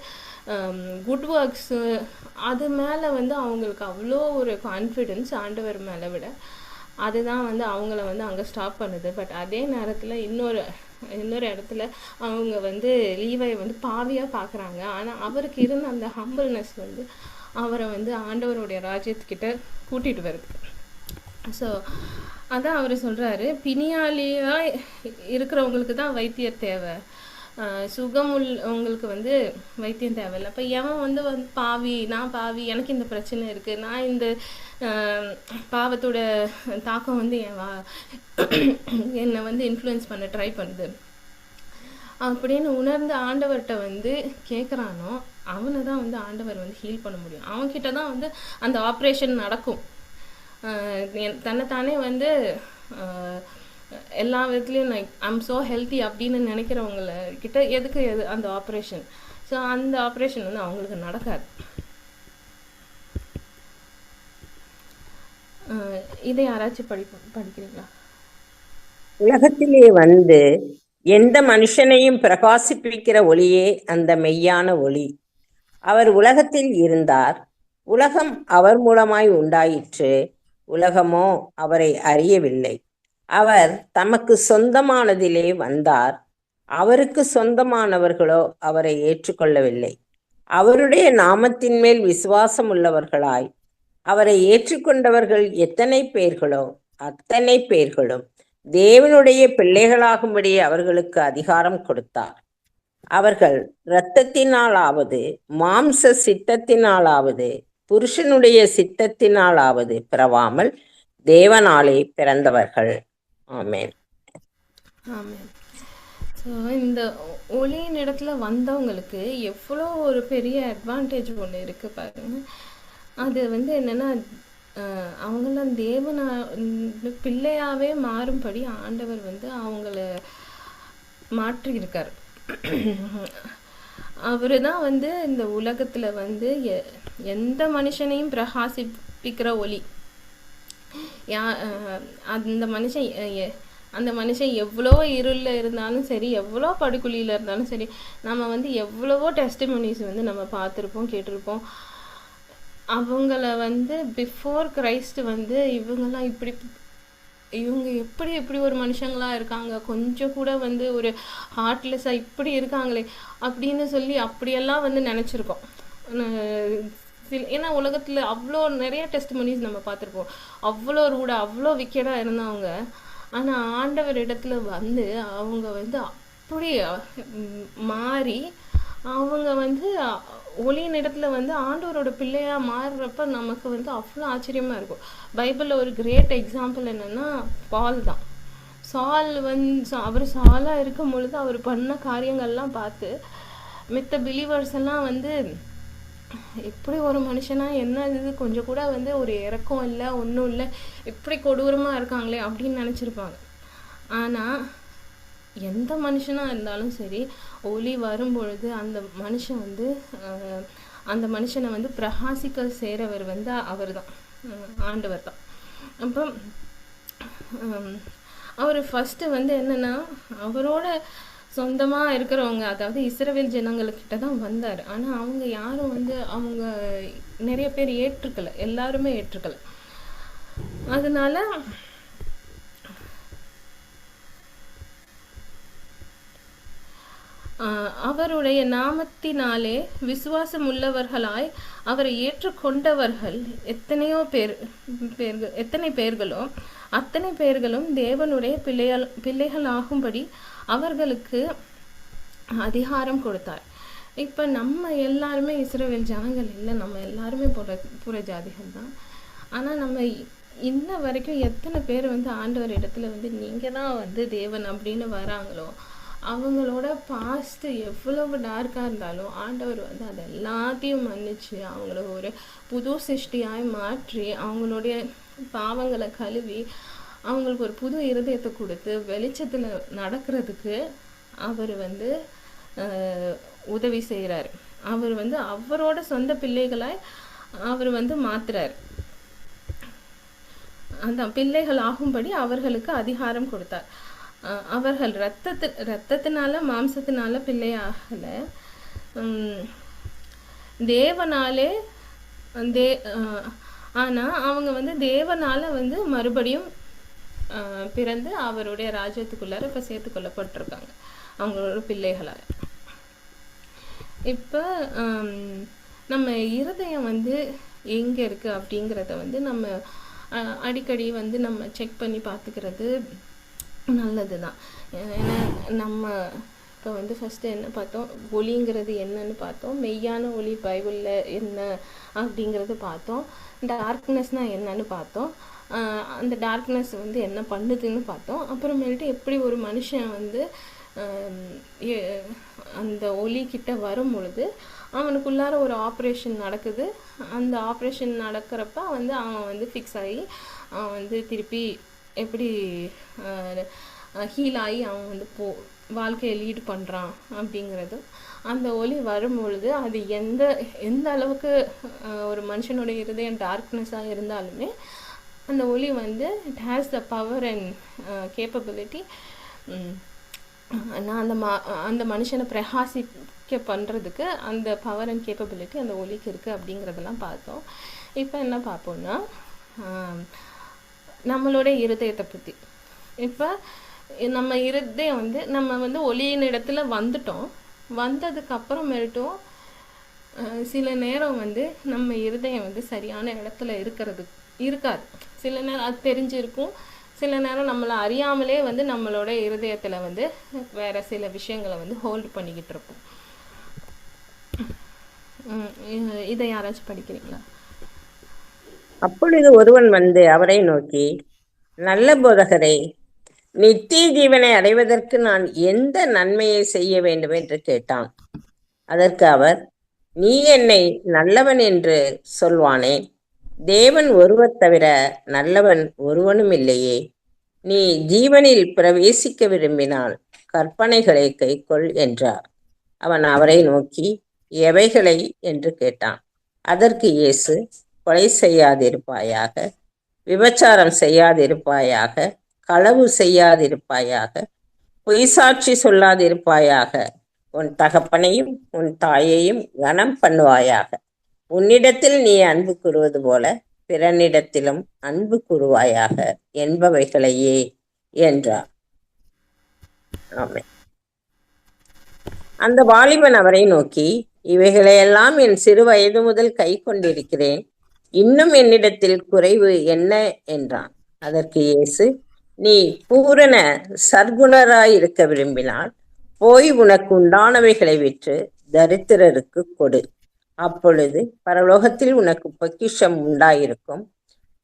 குட் ஒர்க்ஸு அது மேலே வந்து அவங்களுக்கு அவ்வளோ ஒரு கான்ஃபிடென்ஸ் ஆண்டவர் மேலே விட, அதுதான் வந்து அவங்கள வந்து அங்கே ஸ்டாப் பண்ணுது. பட் அதே நேரத்தில் இன்னொரு இடத்துல அவங்க வந்து லீவை வந்து பாவியாக பார்க்குறாங்க. ஆனால் அவருக்கு இருந்த அந்த ஹம்பிள்னஸ் வந்து அவரை வந்து ஆண்டவருடைய ராஜ்யத்துக்கிட்ட கூட்டிகிட்டு வருது. ஸோ அதான் அவர் சொல்கிறாரு, பிணியாளியாக இருக்கிறவங்களுக்கு தான் வைத்தியர் தேவை, சுகமுள்ளவங்களுக்கு வந்து வைத்தியம் தேவையில்லை. அப்போ எவன் வந்து நான் பாவி, எனக்கு இந்த பிரச்சனை இருக்குது, நான் இந்த பாவத்தோட தாக்கம் வந்து என்னை வந்து இன்ஃப்ளூயன்ஸ் பண்ண ட்ரை பண்ணுது அப்படின்னு உணர்ந்து ஆண்டவர்கிட்ட வந்து கேட்குறானோ அவனை தான் வந்து ஆண்டவர் வந்து ஹீல் பண்ண முடியும். அவன்கிட்ட தான் வந்து அந்த ஆப்ரேஷன் நடக்கும். தன்னைத்தானே வந்து எல்லா விதத்துலேயும் ஐம் ஸோ ஹெல்த்தி அப்படின்னு நினைக்கிறவங்கள கிட்ட எதுக்கு அந்த ஆப்ரேஷன்? ஸோ அந்த ஆப்ரேஷன் வந்து அவங்களுக்கு நடக்காது. இதை யாராச்சும் படிக்கிறீங்களா? உலகத்திலே வந்து எந்த மனுஷனையும் பிரகாசிப்பிக்கிற ஒளியே அந்த மெய்யான ஒளி. அவர் உலகத்தில் இருந்தார், உலகம் அவர் மூலமாய் உண்டாயிற்று, உலகமோ அவரை அறியவில்லை. அவர் தமக்கு சொந்தமானதிலே வந்தார், அவருக்கு சொந்தமானவர்களோ அவரை ஏற்றுக்கொள்ளவில்லை. அவருடைய நாமத்தின் மேல் விசுவாசம் உள்ளவர்களாய் அவரை ஏற்றுக்கொண்டவர்கள் எத்தனை பேர்களோ அத்தனை பேர்களும் தேவனுடைய பிள்ளைகளாகும்படி அவர்களுக்கு அதிகாரம் கொடுத்தார். அவர்கள் இரத்தத்தினாலாவது மாம்ச சித்தத்தினாலாவது புருஷனுடைய சித்தத்தினாலாவது பிறவாமல் தேவனாலே பிறந்தவர்கள். ஆமென். ஆமென். ஸோ இந்த ஒளியின் இடத்துல வந்தவங்களுக்கு எவ்வளோ ஒரு பெரிய அட்வான்டேஜ் ஒன்று இருக்குது பாருங்க. அது வந்து என்னென்னா, அவங்களாம் தேவனா பிள்ளையாகவே மாறும்படி ஆண்டவர் வந்து அவங்கள மாற்றியிருக்கார். அவரு தான் வந்து இந்த உலகத்தில் வந்து எந்த மனுஷனையும் பிரகாசிப்பிக்கிற ஒளி. அந்த மனுஷன் எவ்வளோ இருளில் இருந்தாலும் சரி, எவ்வளோ படுகுழியில் இருந்தாலும் சரி, நம்ம வந்து எவ்வளவோ டெஸ்டிமோனிஸ் வந்து நம்ம பார்த்துருப்போம், கேட்டிருப்போம். அவங்கள வந்து பிஃபோர் கிரைஸ்ட் வந்து இவங்கெல்லாம் இவங்க எப்படி ஒரு மனுஷங்களாக இருக்காங்க, கொஞ்சம் கூட வந்து ஒரு ஹார்ட்லெஸ்ஸாக இப்படி இருக்காங்களே அப்படின்னு சொல்லி அப்படியெல்லாம் வந்து நினச்சிருக்கோம். ஏன்னா உலகத்தில் அவ்வளோ நிறைய டெஸ்டிமோனிஸ் நம்ம பார்த்துருப்போம். அவ்வளோ ரூடாக அவ்வளோ விக்கெடாக இருந்தவங்க, ஆனால் ஆண்டவர் இடத்துல வந்து அவங்க வந்து அப்படி மாறி அவங்க வந்து ஒளியின் இடத்துல வந்து ஆண்டவரோட பிள்ளையாக மாறுறப்ப நமக்கு வந்து அவ்வளோ ஆச்சரியமாக இருக்கும். பைபிளில் ஒரு கிரேட் எக்ஸாம்பிள் என்னென்னா பால் தான். அவர் சாலாக இருக்கும் பொழுது அவர் பண்ண காரியங்கள்லாம் பார்த்து மித்த பிலீவர்ஸ் எல்லாம் வந்து இப்படி ஒரு மனுஷனா என்ன இது, கொஞ்சம் கூட வந்து ஒரு இறக்கம் இல்லை, ஒன்றும் இல்லை, இப்படி கொடூரமாக இருக்காங்களே அப்படின்னு நினச்சிருப்பாங்க. ஆனால் எந்த மனுஷனாக இருந்தாலும் சரி, ஒளி வரும்பொழுது அந்த மனுஷன் வந்து அந்த மனுஷனை வந்து பிரகாசிக்க செய்கிறவர் வந்து அவர் தான், ஆண்டவர் தான். அப்போ அவர் ஃபஸ்ட்டு வந்து என்னென்னா, அவரோட சொந்தமாக இருக்கிறவங்க, அதாவது இஸ்ரவேல் ஜனங்கள்கிட்ட தான் வந்தார். ஆனால் அவங்க யாரும் வந்து அவங்க நிறைய பேர் ஏற்றுக்கலை, எல்லாருமே ஏற்றுக்கலை. அதனால அவருடைய நாமத்தினாலே விசுவாசம் உள்ளவர்களாய் அவரை ஏற்றுக்கொண்டவர்கள் எத்தனை பேர்களோ அத்தனை பேர்களும் தேவனுடைய பிள்ளைகளாகும்படி அவர்களுக்கு அதிகாரம் கொடுத்தார். இப்போ நம்ம எல்லாருமே இஸ்ரவேல் ஜனங்கள் இல்லை, நம்ம எல்லாருமே புற ஜாதிகள் தான். ஆனால் நம்ம இன்ன வரைக்கும் எத்தனை பேர் வந்து ஆண்டவர் இடத்துல வந்து நீங்கள் தான் வந்து தேவன் அப்படின்னு வராங்களோ, அவங்களோட பாஸ்ட்டு எவ்வளவு டார்க்காக இருந்தாலும் ஆண்டவர் வந்து அதை எல்லாத்தையும் மன்னிச்சு அவங்கள ஒரு புது சிருஷ்டியாய் மாற்றி அவங்களுடைய பாவங்களை கழுவி அவங்களுக்கு ஒரு புது இருதயத்தை கொடுத்து வெளிச்சத்தில் நடக்கிறதுக்கு அவர் வந்து உதவி செய்கிறார். அவர் வந்து அவரோட சொந்த பிள்ளைகளாய் அவர் வந்து மாத்துறார். அந்த பிள்ளைகள் ஆகும்படி அவர்களுக்கு அதிகாரம் கொடுத்தார். அவர்கள் இரத்தத்தினால மாம்சத்தினால பிள்ளையாகல, தேவனாலே ஆனால் அவங்க வந்து தேவனால வந்து மறுபடியும் பிறந்து அவருடைய ராஜ்யத்துக்குள்ளார இப்போ சேர்த்துக்கொள்ளப்பட்டிருக்காங்க அவங்களோட பிள்ளைகளால். இப்போ நம்ம இருதயம் வந்து எங்கே இருக்குது அப்படிங்கிறத வந்து நம்ம அடிக்கடி வந்து நம்ம செக் பண்ணி பார்த்துக்கிறது நல்லது தான். ஏன்னா நம்ம இப்போ வந்து ஃபஸ்ட்டு என்ன பார்த்தோம், ஒளிங்கிறது என்னன்னு பார்த்தோம், மெய்யான ஒளி பைபிளில் என்ன அப்படிங்கிறது பார்த்தோம், டார்க்னஸ்னால் என்னன்னு பார்த்தோம், அந்த டார்க்னஸ் வந்து என்ன பண்ணுதுன்னு பார்த்தோம். அப்புறமேட்டு எப்படி ஒரு மனுஷன் வந்து அந்த ஒளிக்கிட்ட வரும் பொழுது அவனுக்குள்ளார ஒரு ஆப்ரேஷன் நடக்குது. அந்த ஆப்ரேஷன் நடக்கிறப்ப வந்து அவன் வந்து ஃபிக்ஸ் ஆகி அவன் வந்து திருப்பி எப்படி ஹீல் ஆகி அவன் வந்து வாழ்க்கையை லீட் பண்ணுறான் அப்படிங்கிறதும், அந்த ஒளி வரும்பொழுது அது எந்த அளவுக்கு ஒரு மனுஷனுடைய இருதயம் டார்க்னஸாக இருந்தாலுமே அந்த ஒளி வந்து it has the power and capability அந்த மனுஷனை பிரகாசிக்க பண்ணுறதுக்கு அந்த பவர் அண்ட் கேப்பபிலிட்டி அந்த ஒளிக்கு இருக்குது அப்படிங்கிறதெல்லாம் பார்த்தோம். இப்போ என்ன பார்ப்போம்னா நம்மளோட இருதயத்தை பற்றி. இப்போ நம்ம இருதயம் வந்து நம்ம வந்து ஒளியின் இடத்துல வந்ததுக்கு அப்புறமேட்டும் சில நேரம் வந்து நம்ம இருதயம் வந்து சரியான இடத்துல இருக்காது. சில நேரம் அது தெரிஞ்சிருக்கும், சில நேரம் நம்மளை அறியாமலே வந்து நம்மளோட இருதயத்தில் வந்து வேறு சில விஷயங்களை வந்து ஹோல்டு பண்ணிக்கிட்டு இருப்போம். இதை யாராச்சும் படிக்கிறீங்களா? அப்பொழுது ஒருவன் வந்து அவரை நோக்கி, நல்ல போதகரே, நித்திய ஜீவனை அடைவதற்கு நான் எந்த நன்மையை செய்ய வேண்டும் என்று கேட்டான். அதற்கு அவர், நீ என்னை நல்லவன் என்று சொல்வானேன்? தேவன் ஒருவர் தவிர நல்லவன் ஒருவனும் இல்லையே. நீ ஜீவனில் பிரவேசிக்க விரும்பினால் கற்பனைகளை கைக்கொள் என்றார். அவன் அவரை நோக்கி, எவைகளை என்று கேட்டான். அதற்கு இயேசு, கொலை செய்யாதிருப்பாயாக, விபச்சாரம் செய்யாதிருப்பாயாக, களவு செய்யாதிருப்பாயாக, பொய்சாட்சி சொல்லாதிருப்பாயாக, உன் தகப்பனையும் உன் தாயையும் கனம் பண்ணுவாயாக, உன்னிடத்தில் நீ அன்பு கூறுவது போல பிறனிடத்திலும் அன்பு கூறுவாயாக என்பவைகளையே என்றார். ஆமென். அந்த வாலிபன் அவரை நோக்கி, இவைகளையெல்லாம் என் சிறு வயது முதல் கை கொண்டிருக்கிறேன், இன்னும் என்னிடத்தில் குறைவு என்ன என்றான். அதற்கு இயேசு, நீ பூரண சர்க்குணராயிருக்க விரும்பினால் போய் உனக்கு உண்டானவைகளை விற்று தரித்திரருக்கு கொடு, அப்பொழுது பரலோகத்தில் உனக்கு பொக்கிஷம் உண்டாயிருக்கும்,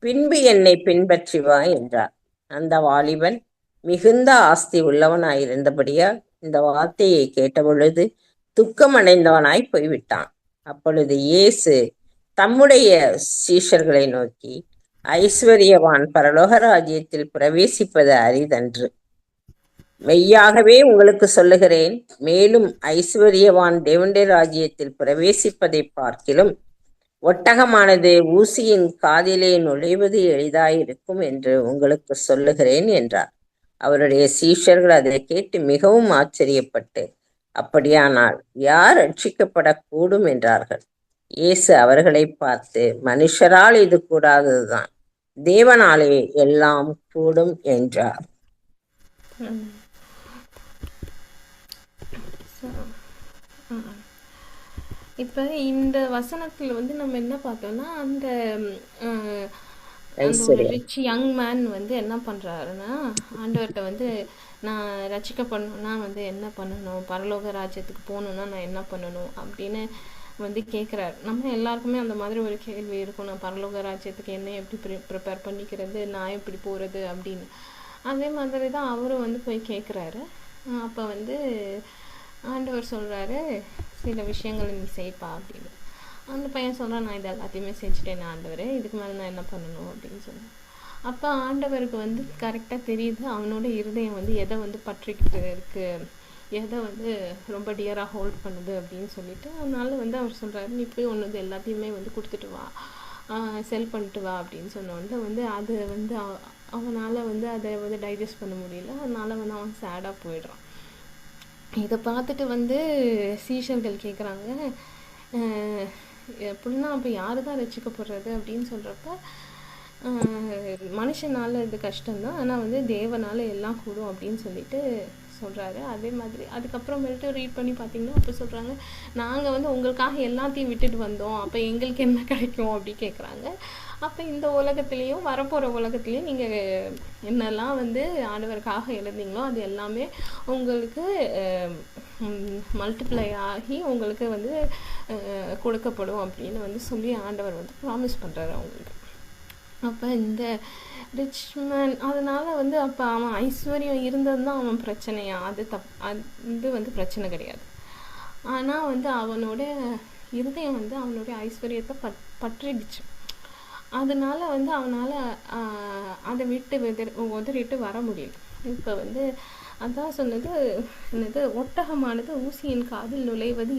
பின்பு என்னை பின்பற்றி வா என்றார். அந்த வாலிபன் மிகுந்த ஆஸ்தி உள்ளவனாயிருந்தபடியால் இந்த வார்த்தையை கேட்டபொழுது துக்கமடைந்தவனாய் போய்விட்டான். அப்பொழுது இயேசு தம்முடைய சீஷர்களை நோக்கி, ஐஸ்வர்யவான் பரலோக ராஜ்யத்தில் பிரவேசிப்பது அரிதன்று. மெய்யாகவே உங்களுக்கு சொல்லுகிறேன், மேலும் ஐசுவரியவான் தேவனுடைய ராஜ்யத்தில் பிரவேசிப்பதைப் பார்க்கிலும் ஒட்டகமானது ஊசியின் காதிலே நுழைவது எளிதாயிருக்கும் என்று உங்களுக்கு சொல்லுகிறேன் என்றார். அவருடைய சீஷர்கள் அதை கேட்டு மிகவும் ஆச்சரியப்பட்டு, அப்படியானால் யார் ரட்சிக்கப்படக்கூடும் என்றார்கள். இயேசு அவர்களை பார்த்து, மனுஷரால் இது கூடாததுதான், தேவனாலே எல்லாம் கூடும் என்றார். இப்போ இந்த வசனத்தில் வந்து நம்ம என்ன பார்த்தோம்னா, அந்த ஒரு ஐஸ்வர்யா ரிச் யங் மேன் வந்து என்ன பண்ணுறாருன்னா, ஆண்டவர்கிட்ட வந்து நான் ரட்சிக்கப்படணும்னா வந்து என்ன பண்ணணும், பரலோக ராஜ்யத்துக்கு போகணுன்னா நான் என்ன பண்ணணும் அப்படின்னு வந்து கேட்குறாரு. நம்ம எல்லாருக்குமே அந்த மாதிரி ஒரு கேள்வி இருக்கும், நான் பரலோக ராஜ்யத்துக்கு என்ன எப்படி ப்ரிப்பேர் பண்ணிக்கிறது, நான் எப்படி போகிறது அப்படின்னு. அதே மாதிரி தான் அவரும் வந்து போய் கேட்குறாரு. அப்போ வந்து ஆண்டவர் சொல்கிறாரு, சில விஷயங்களை நீ செய்ப்பா அப்படின்னு. அந்த பையன் சொல்கிறான், நான் இது எல்லாத்தையுமே செஞ்சுட்டேன் ஆண்டவரே, இதுக்கு மேலே நான் என்ன பண்ணணும் அப்படின்னு சொல்லுவேன். அப்போ ஆண்டவருக்கு வந்து கரெக்டாக தெரியுது அவனோட இருதயம் வந்து எதை வந்து பற்றிக்கிட்டு இருக்குது, எதை வந்து ரொம்ப டியராக ஹோல்ட் பண்ணுது அப்படின்னு சொல்லிட்டு. அதனால வந்து அவர் சொல்கிறாரு, நீ போய் ஒன்று எல்லாத்தையுமே வந்து கொடுத்துட்டு வா, செல் பண்ணிட்டு வா அப்படின்னு சொன்னோன்ட்டு வந்து அது வந்து அவனால் வந்து அதை வந்து டைஜஸ்ட் பண்ண முடியல. அதனால வந்து அவன் சேடாக போயிடுறான். இதை பார்த்துட்டு வந்து சீஷர்கள் கேட்குறாங்க, எப்படின்னா அப்போ யாரு தான் ரட்சிக்கப்படுறது அப்படின்னு சொல்கிறப்ப, மனுஷனால் இது கஷ்டம்தான், ஆனால் வந்து தேவனால் எல்லாம் கூடும் அப்படின்னு சொல்லிட்டு சொல்கிறாரு. அதே மாதிரி அதுக்கப்புறமேட்டு ரீட் பண்ணி பார்த்தீங்கன்னா அப்போ சொல்கிறாங்க, நாங்கள் வந்து உங்களுக்காக எல்லாத்தையும் விட்டுட்டு வந்தோம், அப்போ எங்களுக்கு என்ன கிடைக்கும் அப்படி கேட்குறாங்க. அப்போ இந்த உலகத்துலேயும் வரப்போகிற உலகத்துலேயும் நீங்கள் என்னெல்லாம் வந்து ஆண்டவருக்காக எழுந்தீங்களோ அது எல்லாமே உங்களுக்கு மல்டிப்ளை ஆகி உங்களுக்கு வந்து கொடுக்கப்படும் அப்படின்னு வந்து சொல்லி ஆண்டவர் வந்து ப்ராமிஸ் பண்ணுறாரு அவங்களுக்கு. அப்போ இந்த ரிச் மேன் அதனால் வந்து அப்போ அவன் ஐஸ்வர்யம் இருந்தது தான் அவன் பிரச்சனையா, அது வந்து பிரச்சனை கிடையாது. ஆனால் வந்து அவனோட இருதயம் வந்து அவனுடைய ஐஸ்வர்யத்தை பற்றிடுச்சு. அதனால வந்து அவனால் அதை விட்டு உதறிட்டு வர முடியல. இப்போ வந்து அதான் சொன்னது என்னது, ஒட்டகமானது ஊசியின் காதில் நுழைவது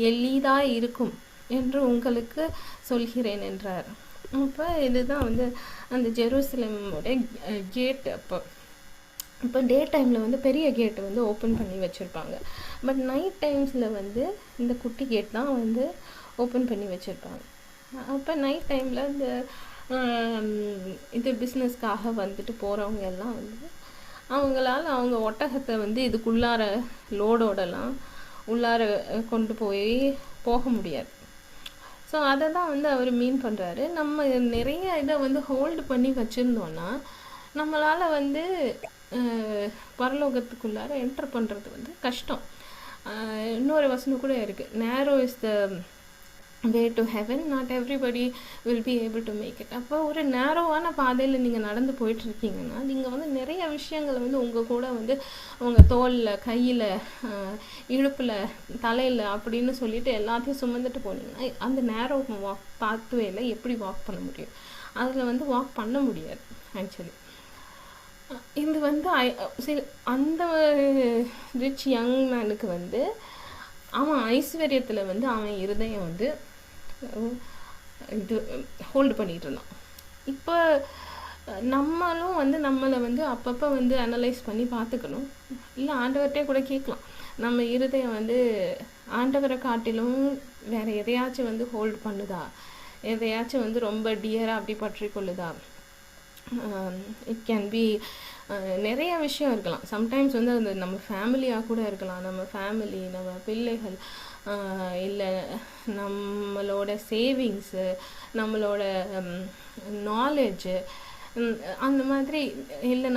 எளிதாக இருக்கும் என்று உங்களுக்கு சொல்கிறேன் என்றார். அப்போ இதுதான் வந்து அந்த ஜெருசலேமோட கேட். இப்போ டே டைமில் வந்து பெரிய கேட்டு வந்து ஓப்பன் பண்ணி வச்சுருப்பாங்க. பட் நைட் டைம்ஸில் வந்து இந்த குட்டி கேட் தான் வந்து ஓப்பன் பண்ணி வச்சுருப்பாங்க. அப்போ நைட் டைமில் இந்த இது பிஸ்னஸ்க்காக வந்துட்டு போகிறவங்க எல்லாம் வந்து அவங்களால அவங்க ஒட்டகத்தை வந்து இதுக்குள்ளார லோடோடலாம் உள்ளார கொண்டு போக முடியாது. ஸோ அதை தான் வந்து அவர் மீன் பண்ணுறாரு. நம்ம நிறைய இதை வந்து ஹோல்டு பண்ணி வச்சுருந்தோன்னா நம்மளால் வந்து பரலோகத்துக்குள்ளார என்டர் பண்ணுறது வந்து கஷ்டம். இன்னொரு வசனம் கூட இருக்குது, narrow is the way to heaven, not everybody will be able to make it. அப்போ ஒரு நேரோவான பாதையில் நீங்கள் நடந்து போயிட்டுருக்கீங்கன்னா நீங்கள் வந்து நிறைய விஷயங்களை வந்து உங்கள் கூட வந்து உங்கள் தோளில், கையில், இடுப்பில், தலையில் அப்படின்னு சொல்லிட்டு எல்லாத்தையும் சுமந்துட்டு போனீங்கன்னா அந்த நேரோ பாத்வேல எப்படி வாக் பண்ண முடியும்? அதில் வந்து வாக் பண்ண முடியாது ஆக்சுவலி. இது வந்து அந்த ரிச் யங் மேனுக்கு வந்து அவன் ஐஸ்வர்யத்தில் வந்து அவன் இருதயம் வந்து இது ஹோல்டு பண்ணிகிட்டு இருந்தான். இப்போ நம்மளும் வந்து நம்மளை வந்து அப்பப்போ வந்து அனலைஸ் பண்ணி பார்த்துக்கணும். இல்லை ஆண்டவர்கிட்டே கூட கேட்கலாம், நம்ம இருதயம் வந்து ஆண்டவரை காட்டிலும் வேறு எதையாச்சும் வந்து ஹோல்டு பண்ணுதா, எதையாச்சும் வந்து ரொம்ப டியராக அப்படி பற்றி கொள்ளுதா. இட் கேன் பி நிறைய விஷயம் இருக்கலாம். சம்டைம்ஸ் வந்து அது நம்ம ஃபேமிலியாக கூட இருக்கலாம், நம்ம ஃபேமிலி, நம்ம பிள்ளைகள், இல்லை நம்மளோட சேவிங்ஸு, நம்மளோட நாலேஜு, அந்த மாதிரி. இல்லை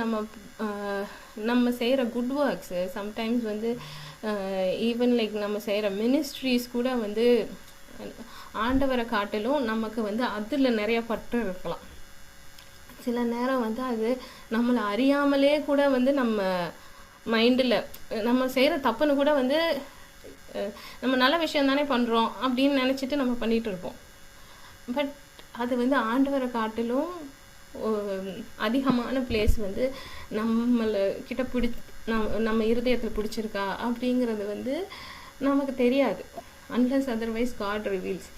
நம்ம செய்கிற குட் ஒர்க்ஸு, சம்டைம்ஸ் வந்து ஈவன் லைக் நம்ம செய்கிற மினிஸ்ட்ரிஸ் கூட வந்து ஆண்டவரை காட்டிலும் நமக்கு வந்து அதில் நிறைய பற்று இருக்கலாம். சில நேரம் வந்து அது நம்மளை அறியாமலே கூட வந்து நம்ம மைண்டில் நம்ம செய்கிற தப்புன்னு கூட வந்து நம்ம நல்ல விஷயம் தானே பண்ணுறோம் அப்படின்னு நினச்சிட்டு நம்ம பண்ணிகிட்டு இருப்போம். பட் அது வந்து ஆண்டவரை காட்டிலும் அதிகமான பிளேஸ் வந்து நம்ம இருதயத்தில் பிடிச்சிருக்கா அப்படிங்கிறது வந்து நமக்கு தெரியாது, unless otherwise God reveals.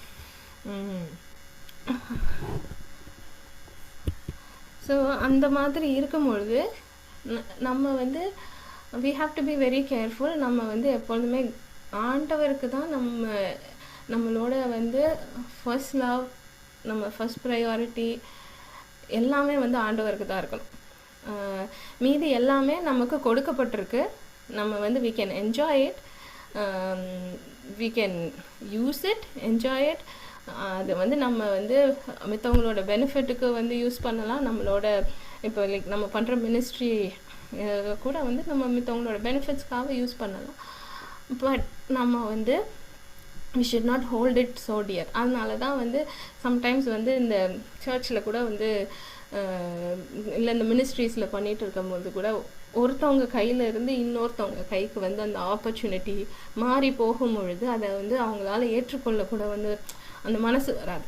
So அந்த மாதிரி இருக்கும்பொழுது நம்ம வந்து we have to be very careful. நம்ம வந்து எப்பொழுதுமே ஆண்டவருக்கு தான் நம்மளோட வந்து ஃபர்ஸ்ட் லவ், நம்ம ஃபர்ஸ்ட் ப்ரையாரிட்டி எல்லாமே வந்து ஆண்டவருக்கு தான் இருக்கணும். மீதி எல்லாமே நமக்கு கொடுக்கப்பட்டிருக்கு. நம்ம வந்து we can enjoy it, we can use it, enjoy it. அது வந்து நம்ம வந்து மற்றவங்களோட பெனிஃபிட்டுக்கு வந்து யூஸ் பண்ணலாம். நம்மளோட இப்போ லைக் நம்ம பண்ணுற மினிஸ்ட்ரி கூட வந்து நம்ம மற்றவங்களோட பெனிஃபிட்ஸ்க்காக யூஸ் பண்ணலாம். பட் நம்ம வந்து we should not hold it so dear. அதனால தான் வந்து சம்டைம்ஸ் வந்து இந்த சர்ச்சில் கூட வந்து இல்லை இந்த மினிஸ்ட்ரீஸில் பண்ணிகிட்டு இருக்கும்போது கூட ஒருத்தவங்க கையில் இருந்து இன்னொருத்தவங்க கைக்கு வந்து அந்த ஆப்பர்ச்சுனிட்டி மாறி போகும் பொழுது அதை வந்து அவங்களால ஏற்றுக்கொள்ள கூட வந்து அந்த மனசு வராது.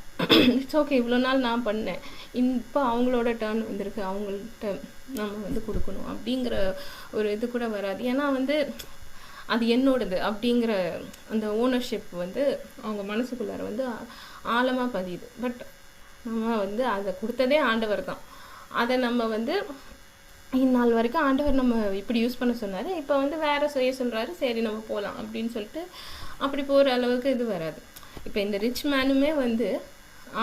இட்ஸ் ஓகே, இவ்வளோ நாள் நான் பண்ணேன், இப்போ அவங்களோட டர்ன் வந்திருக்கு, அவங்கள்ட்ட நம்ம வந்து கொடுக்கணும் அப்படிங்கிற ஒரு இது கூட வராது. ஏன்னா வந்து அது என்னோடது அப்படிங்கிற அந்த ஓனர்ஷிப் வந்து அவங்க மனசுக்குள்ளார வந்து ஆழமாக பதியுது. பட் நம்ம வந்து அதை கொடுத்ததே ஆண்டவர் தான். அதை நம்ம வந்து இந்நாள் வரைக்கும் ஆண்டவர் நம்ம இப்படி யூஸ் பண்ண சொன்னார், இப்போ வந்து வேறு செய்ய சொல்கிறாரு, சரி நம்ம போகலாம் அப்படின்னு சொல்லிட்டு அப்படி போகிற அளவுக்கு இது வராது. இப்போ இந்த ரிச் மேனுமே வந்து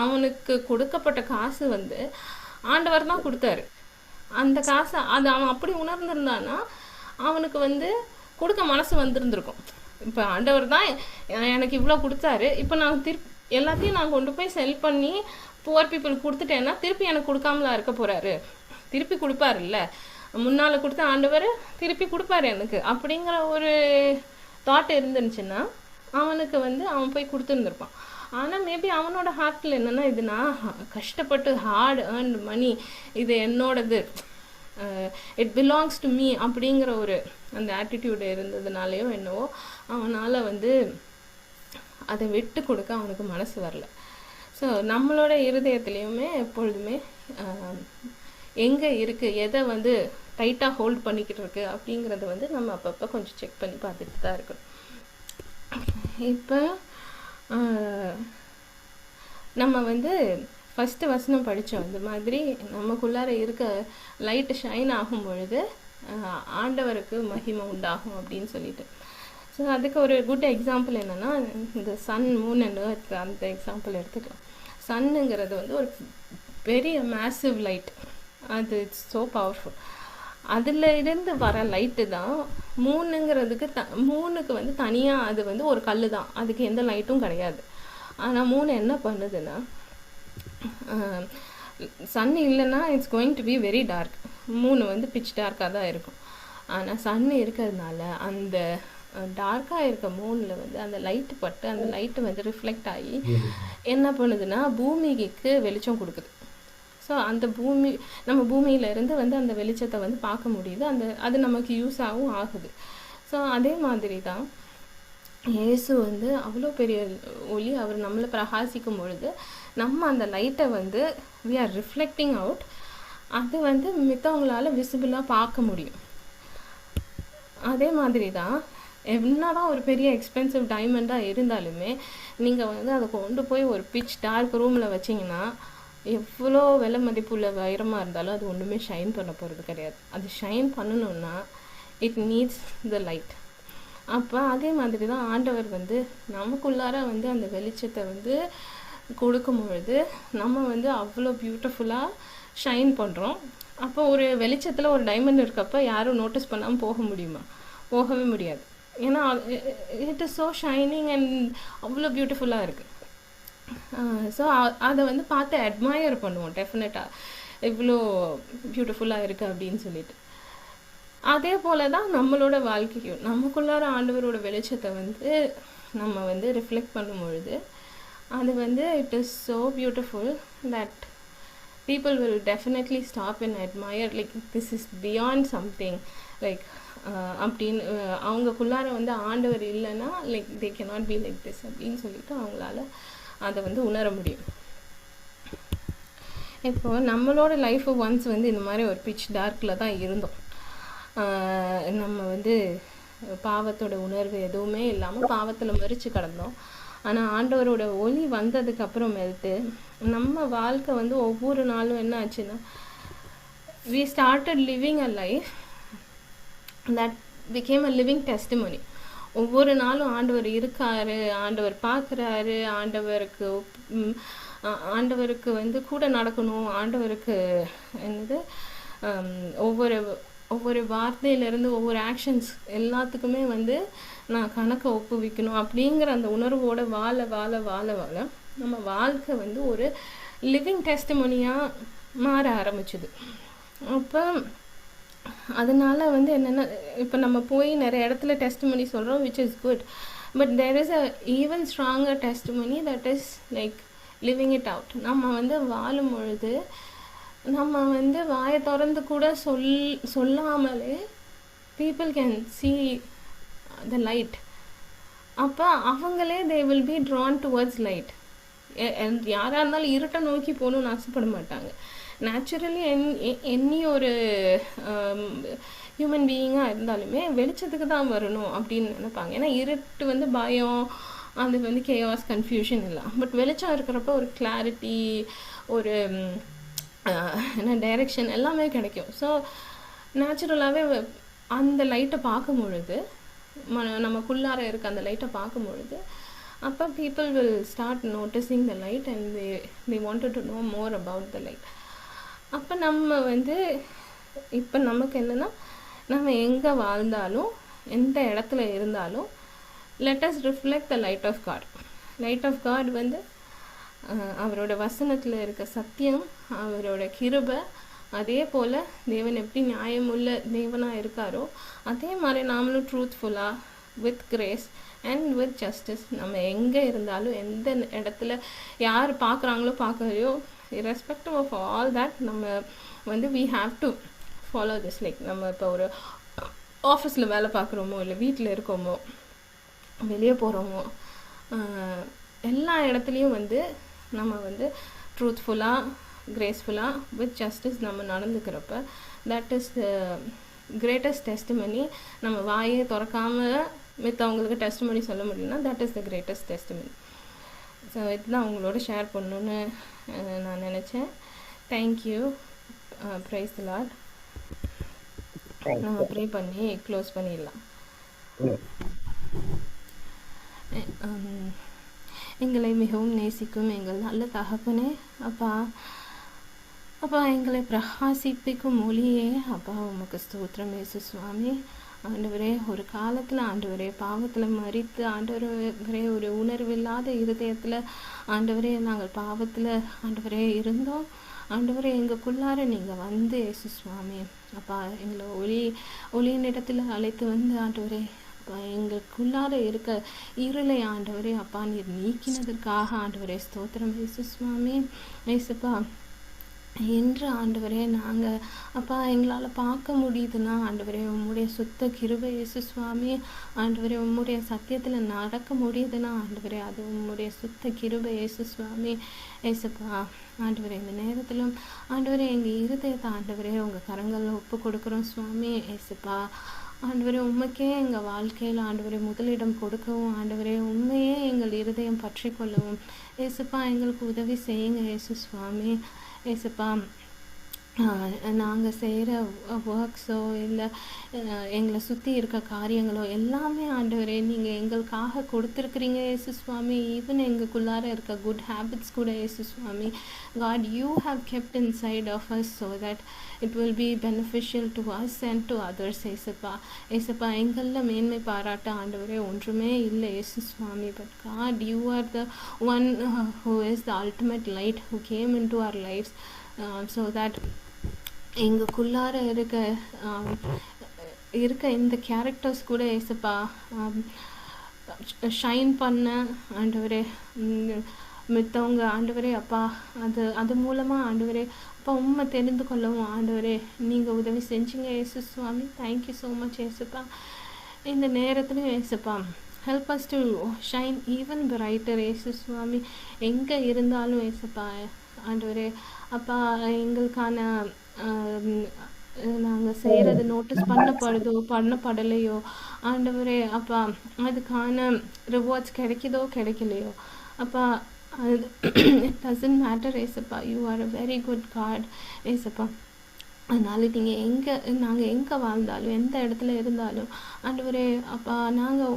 அவனுக்கு கொடுக்கப்பட்ட காசு வந்து ஆண்டவர் தான் கொடுத்தாரு. அந்த காசை அது அவன் அப்படி உணர்ந்திருந்தான்னா அவனுக்கு வந்து கொடுக்க மனசு வந்திருந்திருக்கும். இப்போ ஆண்டவர் தான் எனக்கு இவ்வளோ கொடுத்தாரு, இப்போ நான் எல்லாத்தையும் நான் கொண்டு போய் செல் பண்ணி புவர் பீப்புள் கொடுத்துட்டேன்னா திருப்பி எனக்கு கொடுக்காமலா இருக்க போகிறாரு, திருப்பி கொடுப்பாருல்ல, முன்னால் கொடுத்த ஆண்டவர் திருப்பி கொடுப்பாரு எனக்கு அப்படிங்கிற ஒரு தாட் இருந்துச்சுன்னா அவனுக்கு வந்து அவன் போய் கொடுத்துருந்துருப்பான். ஆனால் மேபி அவனோட ஹார்ட்டில் என்னென்னா, இது நான் கஷ்டப்பட்டு ஹார்ட் ஏர்ன்டு மணி, இது என்னோடது, இட் பிலாங்ஸ் டு மீ அப்படிங்கிற ஒரு அந்த ஆட்டிடியூடு இருந்ததுனாலேயோ என்னவோ அவனால் வந்து அதை விட்டு கொடுக்க அவனுக்கு மனசு வரல. ஸோ நம்மளோட இருதயத்துலேயுமே எப்பொழுதுமே எங்கே இருக்குது, எதை வந்து டைட்டாக ஹோல்ட் பண்ணிக்கிட்டு இருக்கு அப்படிங்கிறத வந்து நம்ம அப்பப்போ கொஞ்சம் செக் பண்ணி பார்த்துட்டு தான் இருக்கணும். இப்போ நம்ம வந்து ஃபஸ்ட்டு வசனம் படித்தோம், இந்த மாதிரி நமக்குள்ளார இருக்க லைட்டு ஷைன் ஆகும் பொழுது ஆண்டவருக்கு மகிமை உண்டாகும் அப்படின்னு சொல்லிட்டு. ஸோ அதுக்கு ஒரு குட் எக்ஸாம்பிள் என்னென்னா, இந்த சன், மூன் அண்ட் எர்த் அந்த எக்ஸாம்பிள் எடுத்துக்கலாம். சன்னுங்கிறது வந்து ஒரு பெரிய மேசிவ் லைட், அது இட்ஸ் ஸோ பவர்ஃபுல். அதில் இருந்து வர லைட்டு தான் மூணுங்கிறதுக்கு மூணுக்கு வந்து தனியாக அது வந்து ஒரு கல் தான், அதுக்கு எந்த லைட்டும் கிடையாது. ஆனால் மூணு என்ன பண்ணுதுன்னா, சன் இல்லைன்னா it's going to be very dark, மூணு வந்து பிச் டார்க்காக தான் இருக்கும். ஆனால் சன் இருக்கிறதுனால அந்த டார்க்காக இருக்க மூணில் வந்து அந்த லைட்டு பட்டு அந்த லைட்டு வந்து ரிஃப்ளெக்ட் ஆகி என்ன பண்ணுதுன்னா பூமிக்கு வெளிச்சம் கொடுக்குது. ஸோ அந்த நம்ம பூமியிலேருந்து வந்து அந்த வெளிச்சத்தை வந்து பார்க்க முடியுது, அது நமக்கு யூஸாகவும் ஆகுது. ஸோ அதே மாதிரி தான் இயேசு வந்து அவ்வளோ பெரிய ஒளி, அவர் நம்மளை பிரகாசிக்கும் பொழுது நம்ம அந்த லைட்டை வந்து we are reflecting out, அது வந்து மித்தவங்களால் விசிபிளாக பார்க்க முடியும். அதே மாதிரி தான் என்ன தான் ஒரு பெரிய எக்ஸ்பென்சிவ் டைமண்டாக இருந்தாலுமே நீங்கள் வந்து அதை கொண்டு போய் ஒரு பிச் டார்க் ரூமில் வச்சிங்கன்னா எவ்வளோ விலை மதிப்புள்ள வைரமாக இருந்தாலும் அது ஒன்றுமே ஷைன் பண்ண போகிறது கிடையாது. அது ஷைன் பண்ணணுன்னா இட் நீட்ஸ் த லைட். அப்போ அதே மாதிரி தான் ஆண்டவர் வந்து நமக்குள்ளார வந்து அந்த வெளிச்சத்தை வந்து கொடுக்கும் பொழுது நம்ம வந்து அவ்வளோ பியூட்டிஃபுல்லாக ஷைன் பண்ணுறோம். அப்போ ஒரு வெளிச்சத்தில் ஒரு டைமண்ட் இருக்கப்போ யாரும் நோட்டீஸ் பண்ணாமல் போக முடியுமா? போகவே முடியாது. ஏன்னா it is so shining and அவ்வளோ பியூட்டிஃபுல்லாக இருக்குது. ஸோ அதை வந்து பார்த்து அட்மையர் பண்ணுவோம் டெஃபினட்டாக, இவ்வளோ பியூட்டிஃபுல்லாக இருக்குது அப்படின்னு சொல்லிட்டு. அதே போல தான் நம்மளோட வாழ்க்கையும் நமக்குள்ளார ஆண்டவரோட வெளிச்சத்தை வந்து நம்ம வந்து ரிஃப்ளெக்ட் பண்ணும் பொழுது அது வந்து it is so beautiful that people will definitely stop and admire, like this is beyond something, like அப்படின்னு அவங்களுக்குள்ளார வந்து ஆண்டவர் இல்லைன்னா like they cannot be like this அப்படின்னு சொல்லிட்டு அவங்களால அதை வந்து உணர முடியும். இப்போது நம்மளோட லைஃப் ஒன்ஸ் வந்து இந்த மாதிரி ஒரு பிச் டார்க்கில் தான் இருந்தோம். நம்ம வந்து பாவத்தோட உணர்வு எதுவுமே இல்லாமல் பாவத்தில் மறித்து கிடந்தோம். ஆனால் ஆண்டவரோட ஒளி வந்ததுக்கு அப்புறமேட்டு நம்ம வாழ்க்கை வந்து ஒவ்வொரு நாளும் என்ன ஆச்சுன்னா, we started living a life that became a living testimony. ஒவ்வொரு நாளும் ஆண்டவர் இருக்காரு, ஆண்டவர் பார்க்குறாரு, ஆண்டவருக்கு வந்து கூட நடக்கணும், ஆண்டவருக்கு என்னது ஒவ்வொரு ஒவ்வொரு வார்த்தையிலேருந்து ஒவ்வொரு ஆக்ஷன்ஸ் எல்லாத்துக்குமே வந்து நான் கணக்கை ஒப்புவிக்கணும் அப்படிங்கிற அந்த உணர்வோடு வாழ வாழ வாழ வாழ நம்ம வாழ்க்கை வந்து ஒரு லிவிங் டெஸ்டிமோனியாக மாற ஆரம்பிச்சுது. அப்போ அதனால வந்து என்னென்னா, இப்போ நம்ம போய் நிறைய இடத்துல டெஸ்டிமோனி சொல்கிறோம், which is good, but there is a even stronger testimony that is like living it out. நம்ம வந்து வாழும் பொழுது நம்ம வந்து வாயை திறந்து கூட சொல்லாமலே people can see the light. அப்போ அவங்களே they will be drawn towards light. யாராக இருந்தாலும் இருட்டை நோக்கி போகணும்னு ஆசைப்பட மாட்டாங்க. நேச்சுரலி எனி ஒரு ஹியூமன் பீயிங்காக இருந்தாலுமே வெளிச்சத்துக்கு தான் வரணும் அப்படின்னு நினைப்பாங்க. ஏன்னா இருட்டு வந்து பயம், அது வந்து கேஆஸ், கன்ஃபியூஷன் இல்லை. பட் வெளிச்சம் இருக்கிறப்ப ஒரு கிளாரிட்டி, ஒரு என்ன டைரெக்ஷன் எல்லாமே கிடைக்கும். ஸோ நேச்சுரலாகவே அந்த லைட்டை பார்க்கும் பொழுது, நமக்குள்ளார இருக்க அந்த லைட்டை பார்க்கும் பொழுது, அப்போ people will start noticing the light and they wanted to know more about the light. அப்போ நம்ம வந்து இப்போ நமக்கு என்னென்னா, நம்ம எங்கே வாழ்ந்தாலும் எந்த இடத்துல இருந்தாலும் let us reflect the light of God. Light of God வந்து அவரோட வசனத்தில் இருக்க சத்தியம், அவரோட கிருபை, அதே போல் தேவன் எப்படி நியாயமுள்ள தேவனாக இருக்காரோ அதே மாதிரி நாமளும் ட்ரூத்ஃபுல்லாக with grace and with justice நம்ம எங்கே இருந்தாலும் எந்த இடத்துல யார் பார்க்குறாங்களோ பார்க்கலையோ, irrespective of all that, நம்ம வந்து we have to follow this. Like நம்ம இப்போ ஒரு ஆஃபீஸில் வேலை பார்க்குறோமோ, இல்லை வீட்டில் இருக்கோமோ, வெளியே போகிறோமோ, எல்லா இடத்துலையும் வந்து நம்ம வந்து ட்ரூத்ஃபுல்லாக, கிரேஸ்ஃபுல்லாக, வித் ஜஸ்டிஸ் நம்ம நடந்துக்கிறப்ப that is the greatest testimony. நம்ம வாயே திறக்காமல் மித்தவங்களுக்கு டெஸ்டிமனி சொல்ல முடியும்னா that is the greatest testimony. So இதுதான் உங்களோட ஷேர் பண்ணணுன்னு நான் நினச்சேன். தேங்க்யூ. Praise the lord. நம்ம ப்ரே பண்ணி க்ளோஸ் பண்ணிடலாம். எங்களை மிகவும் நேசிக்கும் எங்கள் நல்ல தகப்பனே, அப்பா எங்களை பிரகாசிப்பிக்கும் ஒளியே, அப்பா உமக்கு ஸ்தோத்திரம் இயேசு சுவாமி. ஆண்டவரே, ஒரு காலத்தில் ஆண்டவரே பாவத்தில் மறித்து, ஆண்டவரே ஒரு உணர்வில்லாத இருதயத்தில் ஆண்டவரே நாங்கள் பாவத்தில் ஆண்டவரே இருந்தோம். ஆண்டவரே எங்களுக்குள்ளார நீங்கள் வந்து இயேசு சுவாமி அப்பா எங்களை ஒளியின் இடத்துல அழைத்து வந்து ஆண்டவரே அப்பா எங்களுக்குள்ளார இருக்க இருளை ஆண்டவரே அப்பா நீர் நீக்கினதற்காக ஆண்டவரே ஸ்தோத்திரம் இயேசு சுவாமி. இயேசுப்பா என்று ஆண்டவரே நாங்கள் அப்பா எங்களால் பார்க்க முடியுதுன்னா ஆண்டவரே உம்முடைய சுத்த கிருபை இயேசு சுவாமி. ஆண்டவரே உம்முடைய சத்தியத்தில் நடக்க முடியுதுன்னா ஆண்டவரே அது உம்முடைய சுத்த கிருபை இயேசு சுவாமி. ஏசுப்பா ஆண்டவரே இந்த நேரத்திலும் ஆண்டவரே எங்கள் இருதயத்தை ஆண்டவரே உங்கள் கரங்களில் ஒப்பு கொடுக்குறோம் சுவாமி. ஏசுப்பா ஆண்டவரே உண்மைக்கே எங்கள் வாழ்க்கையில் ஆண்டவரே முதலிடம் கொடுக்கவும் ஆண்டவரே உண்மையே எங்கள் இருதயம் பற்றி கொள்ளவும் ஏசுப்பா எங்களுக்கு உதவி செய்யுங்க இயேசு சுவாமி. ஏசுப்பா நாங்கள் செய்கிற ஒர்க்ஸோ இல்லை எங்களை சுற்றி இருக்க காரியங்களோ எல்லாமே ஆண்டவரே நீங்கள் எங்களுக்காக கொடுத்துருக்குறீங்க இயேசு சுவாமி. ஈவன் எங்களுக்குள்ளார இருக்க குட் ஹேபிட்ஸ் கூட இயேசு சுவாமி God you have kept inside of us so that it will be beneficial to us and to others. ஏசப்பா எங்களில் மேன்மை பாராட்ட ஆண்டவரே ஒன்றுமே இல்லை இயேசு சுவாமி. But God you are the one who is the ultimate light who came into our lives so that எங்களுக்குள்ளார இருக்க இந்த கேரக்டர்ஸ் கூட ஏசப்பா ஷைன் பண்ண ஆண்டவரே மித்தவங்க ஆண்டவரே அப்பா அது மூலமாக ஆண்டவரே அப்பா உண்மை தெரிந்து கொள்ளவும் ஆண்டவரே நீங்கள் உதவி செஞ்சீங்க இயேசு சுவாமி. தேங்க்யூ ஸோ மச் ஏசப்பா. இந்த நேரத்துலையும் ஏசப்பா help us to shine even brighter இயேசு சுவாமி. எங்கே இருந்தாலும் ஏசப்பா ஆண்டவரே அப்பா எங்களுக்கான நாங்கள் செய்கிறது நோட்டீஸ் பண்ணப்படலையோ ஆண்டவரே அப்பா அதுக்கான ரிவார்ட்ஸ் கிடைக்குதோ கிடைக்கலையோ அப்பா அது இட் டசன்ட் மேட்டர் ஏசப்பா. You are a very good God ஏசப்பா. அதனால் நீங்கள் நாங்கள் எங்கே வாழ்ந்தாலும் எந்த இடத்துல இருந்தாலும் ஆண்டவரே அப்பா நாங்கள்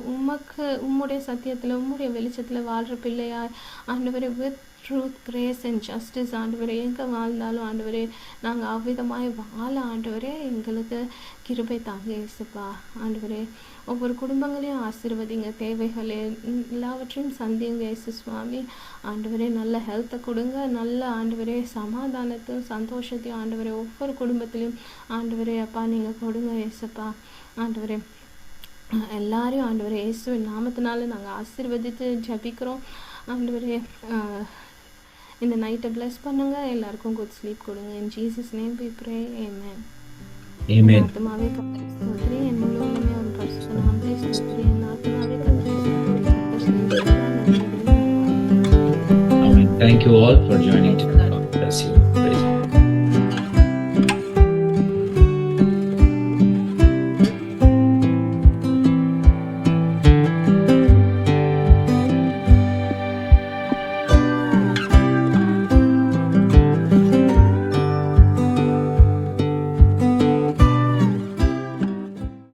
உம்முடைய சத்தியத்தில் உம்முடைய வெளிச்சத்தில் வாழ்கிற பிள்ளையார் ஆண்டவரே with truth grace and justice ஆண்டவரே எங்கே வாழ்ந்தாலும் ஆண்டவரே நாங்கள் அவ்விதமாய் வாழ ஆண்டவரே எங்களுக்கு கிருபை தாங்க இயேசுப்பா. ஆண்டவரே ஒவ்வொரு குடும்பங்களையும் ஆசீர்வதிங்க, தேவைகளை எல்லாவற்றையும் சந்திங்க இயேசு சுவாமி. ஆண்டவரே நல்ல ஹெல்த்தை கொடுங்க, நல்ல ஆண்டவரே சமாதானத்தையும் சந்தோஷத்தையும் ஆண்டவரே ஒவ்வொரு குடும்பத்திலையும் ஆண்டவரே அப்பா நீங்கள் கொடுங்க இயேசுப்பா. ஆண்டவரே எல்லாரையும் ஆண்டவரே இயேசுவின் நாமத்தினால நாங்கள் ஆசீர்வதித்து ஜபிக்கிறோம் ஆண்டவரே. இந்த நைட்டை பிளஸ் பண்ணுங்க, எல்லாருக்கும் குட் ஸ்லீப் கொடுங்க. In Jesus name we pray, amen. Amen. ஆத்மாவே கர்த்தரை ஸ்தோத்திரி, என் முழு உள்ளமே அவர் பரிசுத்த நாமத்தை ஸ்தோத்திரி. என் ஆத்மாவே கர்த்தரை ஸ்தோத்திரி, கர்த்தர் செய்த எல்லா நன்மைகளையும் Amen. Thank you all for joining today.